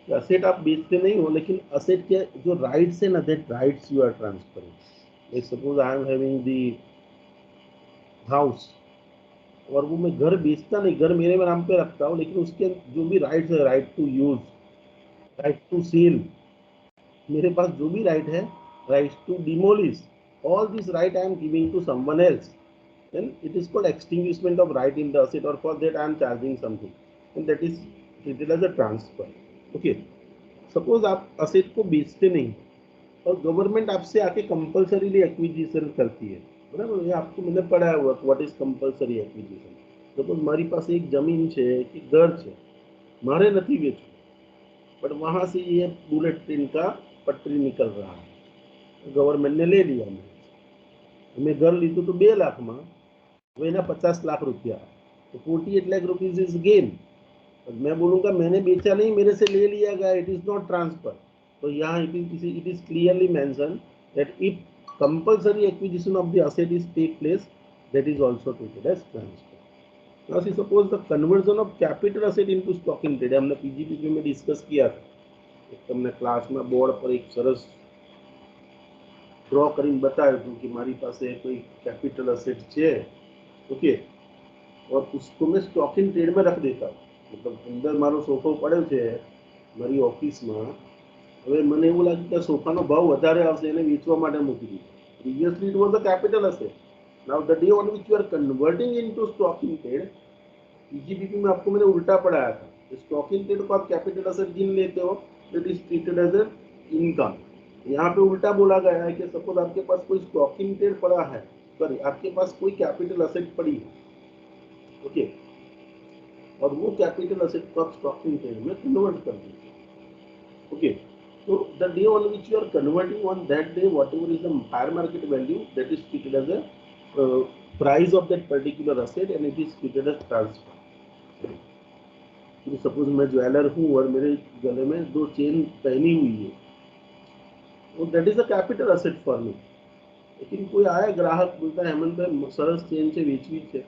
asset आप बेचते नहीं हो, लेकिन asset के जो rights है ना, that rights you are transferring। like suppose I am having the house, और वो मैं घर बेचता नहीं, घर मेरे नाम पे रखता हूँ, लेकिन उसके जो भी राइट्स है, right to use, right to sale, मेरे पास जो भी राइट है, right to demolish, all this right I am giving to someone else, then it is called extinguishment of right in the asset, or for that I am charging something, and that is treated as a transfer, okay। suppose आप asset को बेचते नहीं और गवर्नमेंट आपसे आके कंपल्सरीली एक्विजिशन करती है, बराबर, ये आपको मैंने पढ़ाया हुआ what is compulsory acquisition. Suppose મારી પાસે એક જમીન છે કે ઘર છે, મારે નથી વેચવું, बट वहां से ये बुलेट ट्रेन का पटरी निकल रहा है, गवर्नमेंट ने ले लिया, मैं घर लीधું तो 2 लाख में, હવે એના 50 लाख रुपया, तो 48 लाख रुपीज इज गेन। मैं बोलूंगा मैंने बेचा नहीं, मेरे से ले लिया गया, इट इज नॉट ट्रांसफर। तो यहाँ it is clearly mention that if compulsory acquisition of the asset is take place, that is also treated as transfer. Now see suppose the conversion of capital asset into stock in trade, हमने पीजीपीपी में डिस्कस किया था, તમને ક્લાસમાં બોર્ડ પર એક સરસ ડ્રો કરીને બતાવ્યું હતું કે મારી પાસે કોઈ कैपिटल असेट છે, ओके, और उसको मैं स्टॉक इन ट्रेड में रख देता हूँ। मतलब अंदर मारो सोफो पड़े છે મારી ઓફિસમાં, હવે મને એવું લાગે કે સોફાનો ભાવ વધારે આવશે, એને વેચવા માટે મૂકી દીધો। Previously it was a capital asset, now the day on which you are converting into stock in trade, PGBP में आपको मैंने उल्टा पढ़ाया था, स्टॉक इन ट्रेड को आप कैपिटल असेट गिन लेते हो, it is treated as income. यहाँ पे उल्टा बोला गया है कि सपोज आपके पास कोई स्टॉक इन ट्रेड पड़ा है, सॉरी आपके पास कोई कैपिटल असेट पड़ी है, ओके, और वो कैपिटल असेट को आप स्टॉक इन ट्रेड में कन्वर्ट कर दीजिए, ओके। तो the day on which you are converting, on that day whatever is the fair market value, that is treated as a price of that particular asset and it is treated as transfer. Suppose मैं ज्वेलर हूँ और मेरे गले में 2 चेन पहनी हुई है, तो that is a capital asset for me. लेकिन कोई आया ग्राहक बोलता है हेमंत भाई सरस चेन से वेचवी है.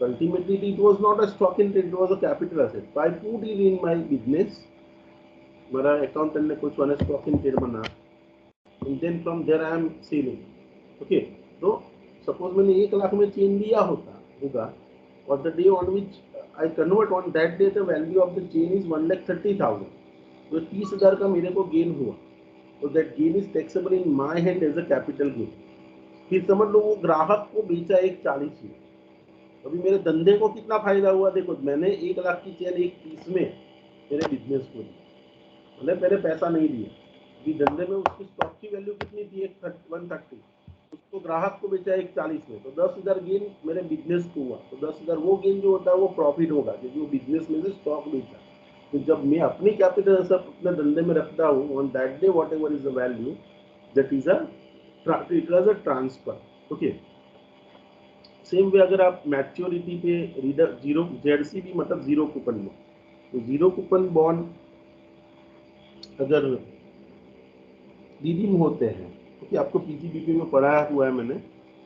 Ultimately it was not a stock in trade, it was a capital asset. So I put it in my business. मेरा accountant ने कुछ वन stock in trade बना, and then from there I am selling. Okay, तो suppose मैंने 1 लाख में चेन लिया होगा, और the day on which I convert on that day the value of the chain is 1,30,000. तो 30,000 का मेरे को गेन हुआ, तो that gain is taxable in my hand as a capital gain. फिर समझ लो वो ग्राहक को बेचा 1,40 में. अभी मेरे धंधे को कितना फायदा हुआ, देखो मैंने 1 लाख की चेन 1,30 में मेरे बिजनेस को दी, मतलब मैंने पैसा नहीं दिया. अभी धंधे में उसकी स्टॉक की वैल्यू कितनी थी, 130, उसको ग्राहक को बेचा 1,40 में, तो 10,000 गेन मेरे बिजनेस को हुआ. तो 10,000 वो गेन जो होता है वो प्रॉफिट होगा, क्योंकि वो बिजनेस में से स्टॉक बेचा. तो जब मैं अपनी कैपिटल सब अपने धंधे में रखता हूँ, on that day what ever is the value, that is a transfer. Okay, same way अगर आप मैच्योरिटी पे रीडर जीरो जेडसीबी मतलब जीरो कूपन बॉन्ड, तो जीरो कूपन बॉन्ड अगर रिडीम होते हैं, क्योंकि आपको पीजीबीपी में पढ़ाया हुआ है मैंने,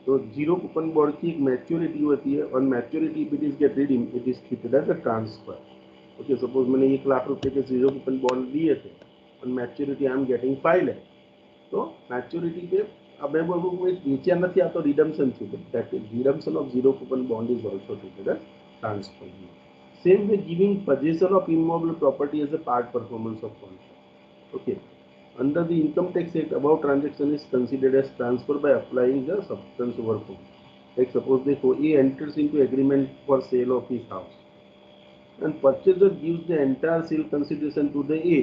तो जीरो कूपन बॉन्ड की एक मैच्योरिटी होती है, और maturity if it is get redeem it is treated as a transfer. Okay, suppose मैंने 1 लाख रुपए के जीरो कूपन बॉन्ड लिए थे, और maturity I am getting 5 lakh, तो मैच्योरिटी पे अब मैं बोलूँ बेचा नहीं आ तो रिडम्पशन थी, that is redemption of zero coupon bond is also treated as transfer. Same way giving position of immovable property as a part performance of contract. Okay, under the income tax act above transaction is considered as transfer by applying the substance over form. Like suppose देखो A enters into agreement for sale of his house and purchaser gives the entire sale consideration to the A.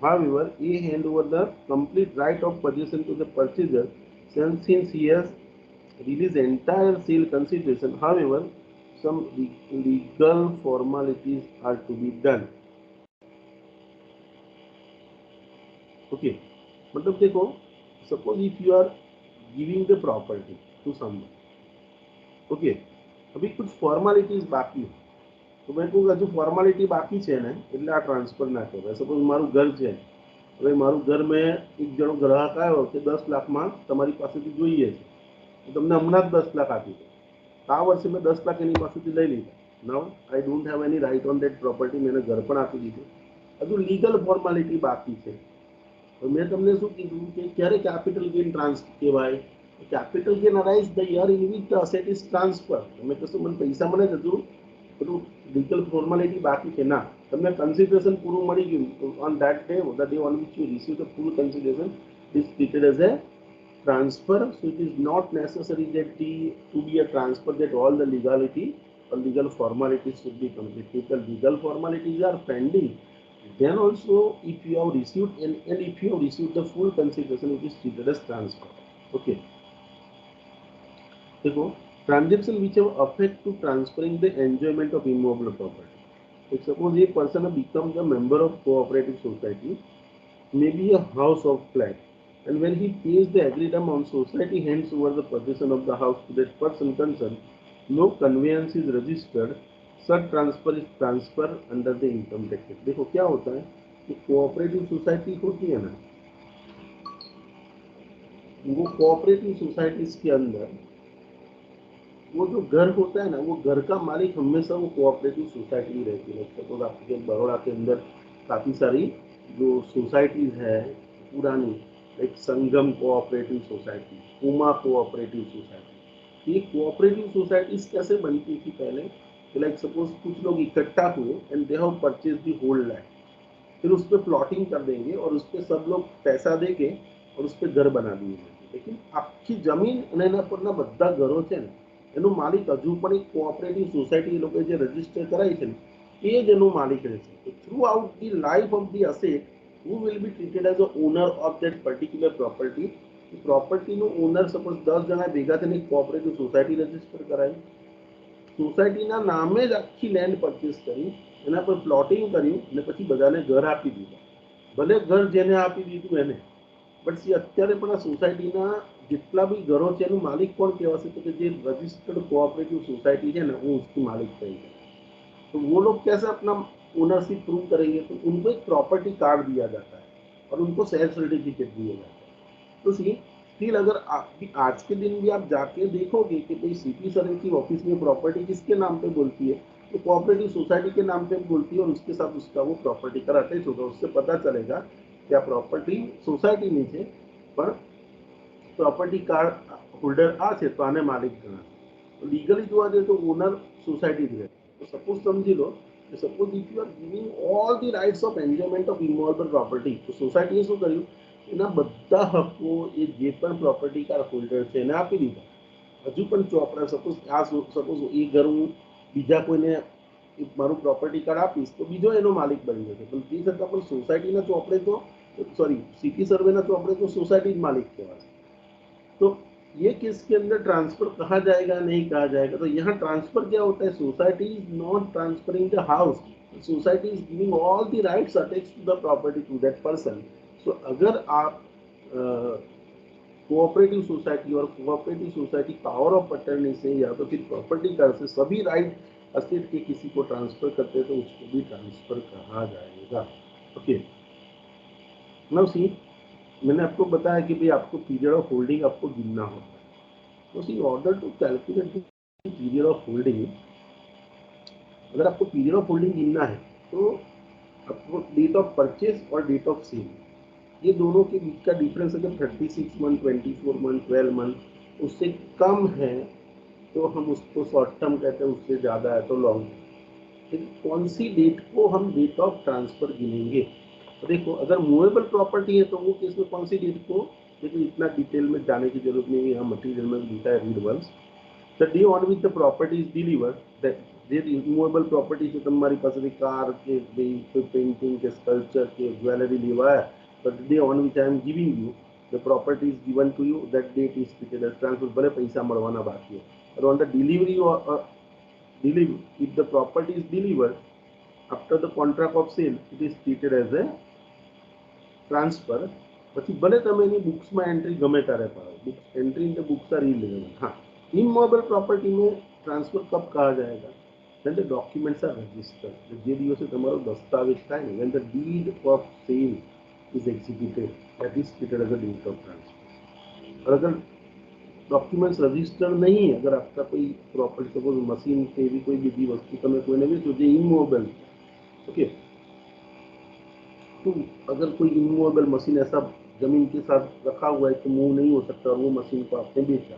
However, A hand over the complete right of possession to the purchaser since he has released entire sale consideration. However, some legal formalities are to be done. Okay, मतलब देखो suppose if you are giving the property to someone, okay, अभी कुछ फॉर्मालिटीज बाकी है, तो मैं कहूँगा जो फॉर्मालिटी बाकी है ने એટલે આ ટ્રાન્સફર ના કહેવાય. સપોઝ મારું ઘર છે, હવે મારું ઘર મેં એક જણો ગ્રાહક આવ્યો કે 10 લાખમાં તમારી પાસેથી જોઈએ છે, તો તમને હમણાં જ 10 લાખ આપી દો, આ વર્ષે મેં 10 લાખ એની પાસેથી લઈ લીધા. Now I don't have any right on that property, મેં ઘર પણ આપી દીધું, હજુ લીગલ ફોર્માલિટી બાકી છે. तो मैं तमने શું કીધું કે ક્યારે કેપિટલ ગેઇન ટ્રાન્સફર કહેવાય, capital gain arise the year in which the asset is transfer. તમે કહેશો મને પૈસા મળે છે, હજુ બધું લીગલ ફોર્માલિટી બાકી છે. ના, તમને કન્સિડરેશન પૂરું મળી ગયું, on that day the day on which you receive the full consideration is treated as A transfer. So it is not necessary that to be a transfer that all the legality or legal formalities should be completed. If the legal formalities are pending, then also if you have received and if you have received the full consideration, it is treated as transfer. Okay, देखो transaction which have affect to transferring the enjoyment of immovable property. Like suppose a person becomes a member of cooperative society, maybe a house of flat, and when he pays the agreed amount, society hands over the possession of the house to that person concerned. No conveyance is registered. Such transfer is transfer under the income tax act. देखो क्या होता है कि कोऑपरेटिव सोसाइटी होती है ना, वो कोऑपरेटिव सोसाइटीज के अंदर वो जो घर होता है ना, वो घर का मालिक हमेशा वो कोऑपरेटिव सोसाइटी ही रहती है. सपोज आपके बड़ौदा के अंदर काफ़ी सारी जो सोसाइटीज है पुरानी, like Sangam cooperative society, Uma cooperative society. ये कोऑपरेटिव सोसाइटीज कैसे बनती थी पहले, लाइक सपोज कुछ लोग इकट्ठा हुए and they have purchase the whole land, फिर उस पर प्लॉटिंग कर देंगे और उस पर सब लोग पैसा देके और उस पर घर बना दिए. लेकिन आपकी जमीन અને એના પરના બધા ઘરો છે ને, એનું માલિક હજુ પણ એક કોઓપરેટિવ સોસાયટી એ લોકોએ જે રજીસ્ટર કરાવી છે ને, એ જ એનું માલિક રહેશે. તો through out the life of the asset, who will be treated as a owner of that particular property. પ્રોપર્ટીનું ઓનર સપોઝ 10 જણા ભેગા થઈને એક કોઓપરેટિવ સોસાયટી રજીસ્ટર કરાવી, સોસાયટીના નામે જ આખી લેન્ડ પરચેસ કરી, એના પર પ્લોટિંગ કર્યું અને પછી બધાને ઘર આપી દીધા. ભલે ઘર જેને આપી દીધું એને, બટ સી અત્યારે પણ આ સોસાયટીના જેટલા બી ઘરો છે એનું માલિક કોણ કહેવાશે તો કે જે રજિસ્ટર્ડ કોઓપરેટિવ સોसाइटी है ना वो उसकी मालिक कहेगी। तो वो लोग कैसे अपना ओनरशिप प्रूव करेंगे तो उनको एक प्रॉपर्टी कार्ड दिया जाता है और उनको सेल्फ सर्टिफिकेट दिया जाता है। तो सी स्टिल अगर आज के दिन भी आप जाके देखोगे कि भाई सीपी सर्वे की ऑफिस में प्रॉपर्टी किसके नाम पे बोलती है तो कोऑपरेटिव सोसाइटी के नाम पे बोलती है और उसके साथ उसका वो प्रॉपर्टी का अटैच होगा। उससे पता चलेगा क्या प्रॉपर्टी सोसाइटी नहीं है पर प्रॉपर्टी कार्ड होल्डर आ છે તો આને માલિક ગણાય। તો લીગલી જોવા જઈએ તો ઓનર સોસાયટી જ રહે। તો સપોઝ સમજી લો કે suppose if you are giving all the rights of enjoyment of immovable property તો સોસાયટીએ શું કર્યું એના બધા હકો એ જે પણ પ્રોપર્ટી કાર્ડ હોલ્ડર છે એને આપી દીધા। હજુ પણ ચોપડા સપોઝ સપોઝ એ ઘર હું બીજા કોઈને મારું પ્રોપર્ટી કાર્ડ આપીશ તો બીજો એનો માલિક બની જશે પણ તે છતાં પણ સોસાયટીના ચોપડે તો सॉरी सिटी सर्वेના ચોપડે तो सोसाइटी જ मालिक કહેવાશે। तो ये केस के अंदर ट्रांसफर कहा जाएगा नहीं कहा जाएगा तो यहाँ ट्रांसफर क्या होता है society is not transferring the house society is giving all the rights attach to the property to that person. So अगर आप कोऑपरेटिव सोसाइटी और cooperative society power of attorney से या तो फिर प्रॉपर्टी कार्ड से सभी राइट अस्तित्व के किसी को ट्रांसफर करते हैं तो उसको भी ट्रांसफर कहा जाएगा। ओके नाउ सी मैंने आपको बताया कि भाई आपको पीरियड ऑफ होल्डिंग आपको गिनना होता है। तो see order to calculate period of holding अगर आपको पीरियड ऑफ होल्डिंग गिनना है तो आपको डेट ऑफ परचेज और डेट ऑफ सेल ये दोनों के बीच का डिफरेंस अगर 36 मंथ 24 मंथ 12 मंथ उससे कम है तो हम उसको शॉर्ट टर्म कहते हैं उससे ज़्यादा है तो लॉन्ग टर्म। कौन सी डेट को हम डेट ऑफ ट्रांसफर गिनेंगे तो देखो अगर मूवेबल प्रॉपर्टी है तो वो केस में कौन सी डेट को देखो इतना डिटेल में जाने की जरूरत नहीं है यहाँ मटीरियल में लिखा है read once the day on which the property is delivered that જે રિમૂવેબલ પ્રોપર્ટી છે તમારી પાસેથી કાર કે કોઈ પેઇન્ટિંગ કે સ્કલ્પચર કે જ્વેલરી લેવાયા but the day on which I am giving you the property is given to you that date is treated as transfer ભલે પૈસા મળવાના બાકી હોય but on the delivery or delivery if the property is delivered after the contract of sale it is treated as a transfer પછી ભલે તમે એની બુક્સમાં એન્ટ્રી ગમે ત્યારે પાડો books entry in the books are irrelevant. हाँ इमूवेबल प्रॉपर्टी में ट्रांसफर कब कहा जाएगा when the documents are registered જે દિવસે તમારો દસ્તાવેજ થાય ને when the deed of sale is executed that is treated as a date of transfer। और अगर डॉक्यूमेंट्स रजिस्टर्ड नहीं है अगर आपका कोई प्रॉपर्टी सपोज मशीन के भी कोई बीजी वस्तु તમે કોઈને વેચો જે इमूवेबल ओके तो अगर कोई इमूवेबल मशीन ऐसा जमीन के साथ रखा हुआ है कि मूव नहीं हो सकता और वो मशीन को आपने बेचा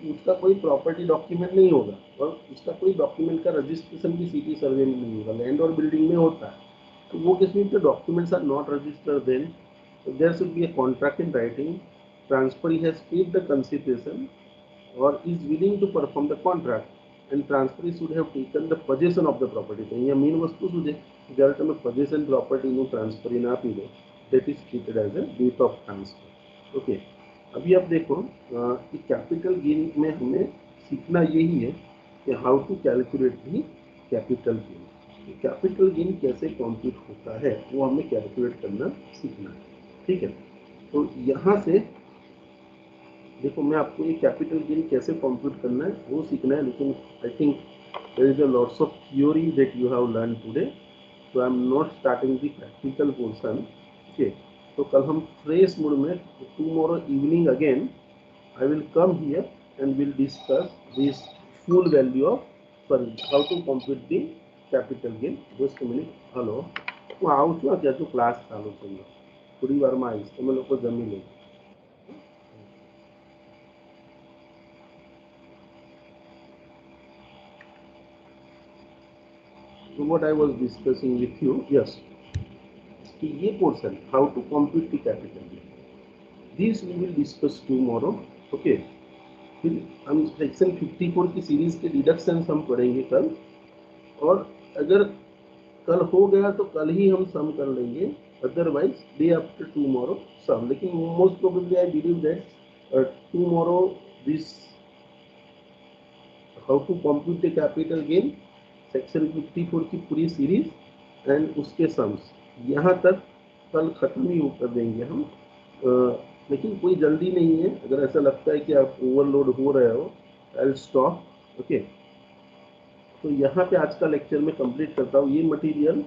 उसका कोई प्रॉपर्टी डॉक्यूमेंट नहीं होगा और उसका कोई डॉक्यूमेंट का रजिस्ट्रेशन भी सिटी सर्वे में नहीं होगा लैंड और बिल्डिंग में होता है। तो वो किसमें the documents are not registered then there should be a contract in writing transfer has paid the consideration और is willing to perform the contract and transfer should have taken the possession of the property. तो અહીંયા મેઇન વસ્તુ શું છે જ્યારે તમે પોजेशन प्रॉपर्टीનું ट्रांसफर इन આપી દો that is treated as a date of transfer। Okay अभी आप देखो कि कैपिटल गेन में हमें सीखना यही है कि how to calculate the capital gain. Capital gain कैसे कॉम्प्यूट होता है वो हमें कैलकुलेट करना सीखना है। ठीक है तो यहाँ से देखो मैं आपको ये कैपिटल गेन कैसे कॉम्प्यूट करना है वो सीखना है लेकिन I think there is a lots of theory that you have learn today so I am not starting the practical portion. Okay तो कल हम फ्रेश मूड में tomorrow evening again I will come here and will discuss this full value of sorry how to compute the capital gain. Just minute hello હું આવું છું ત્યાં તો ક્લાસ ચાલુ થઈ ગયો થોડી વારમાં આવીશ તમે લોકો જમી લો। So what I was discussing with you yes कि ये portion how to compute the capital gain this we will discuss tomorrow. Okay फिर हम सेक्शन 54 की सीरीज के डिडक्शंस हम पढ़ेंगे कल और अगर कल हो गया तो कल ही हम सम कर लेंगे otherwise day after tomorrow sum लेकिन most probably I believe that tomorrow this how to compute the capital gain section 54 की पूरी सीरीज एंड उसके सम्स यहाँ तक कल खत्म ही कर देंगे हम लेकिन कोई जल्दी नहीं है। अगर ऐसा लगता है कि आप ओवरलोड हो रहे हो, आई विल स्टॉप। ओके, तो यहाँ पे आज का लेक्चर मैं कंप्लीट करता हूँ। ये मटेरियल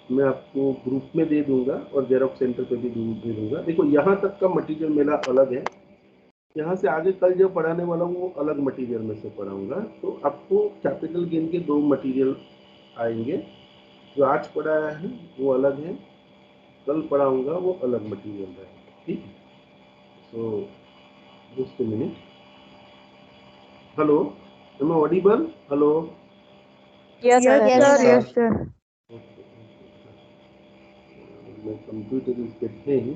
मैं आपको ग्रुप में दे दूंगा और जेरोक्स सेंटर पे भी दे दूंगा। देखो यहाँ तक का मटेरियल मेरा अलग है, यहाँ से आगे कल जो पढ़ाने वाला हूँ वो अलग मटेरियल में से पढ़ाऊंगा। तो आपको कैपिटल गेन के 2 मटेरियल आएंगे। जो आज पढ़ाया है वो अलग है, कल पढ़ाऊंगा वो अलग मटेरियल है। ठीक, so just a minute. Hello, am I audible? Hello, Yes, Yes, sir. sir. sir. Yes, sir. my computer is getting,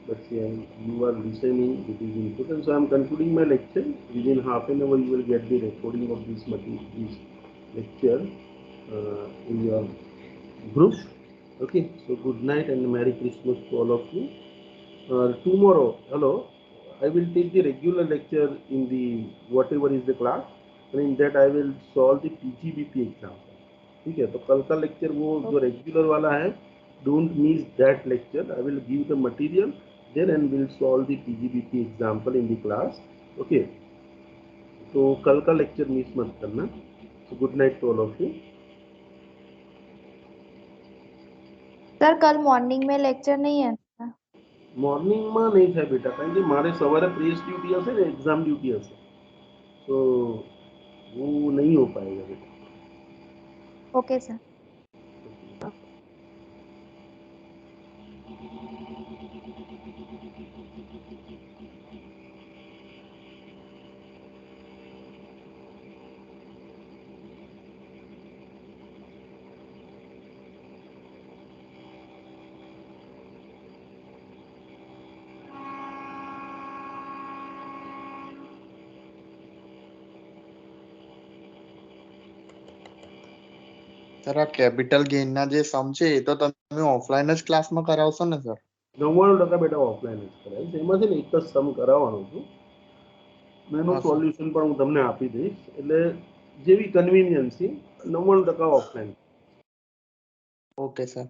but you are listening, it is important. So I am concluding my lecture. Within half an hour you will get the recording of this lecture in your group. Okay, so good night and Merry Christmas to all of you. Tomorrow, hello, I will take the regular lecture in the whatever is the class, and in that I will solve the PGBP exam. ठीक है, तो कल का लेक्चर वो जो रेगुलर वाला है, don't miss that lecture. I will give the material then and will solve the PGBP example in the class. Okay, तो कल का लेक्चर मिस मत करना। So good night to all of you. Sir कल मॉर्निंग में लेक्चर नहीं है। મોર્નિંગમાં નહીં થાય બેટા, કારણ કે મારે સવારે પ્રેસ ડ્યુટી હશે ને એક્ઝામ ડ્યુટી હશે, તો वो नहीं हो पाएगा बेटा। Okay sir. સર આ કેપિટલ ગેઇન ના જે સમ છે એ તો તમે ઓફલાઈન જ ક્લાસમાં કરાવશો ને સર? 99% બેટા ઓફલાઈન જ કરાવીશ। એમાં છે ને એક જ સમ કરાવવાનો છું, એનું હા સર. સોલ્યુશન પણ હું તમને આપી દઈશ। એટલે જેવી કન્વીનિયન્સી 99% ઓફલાઈન। Okay sir.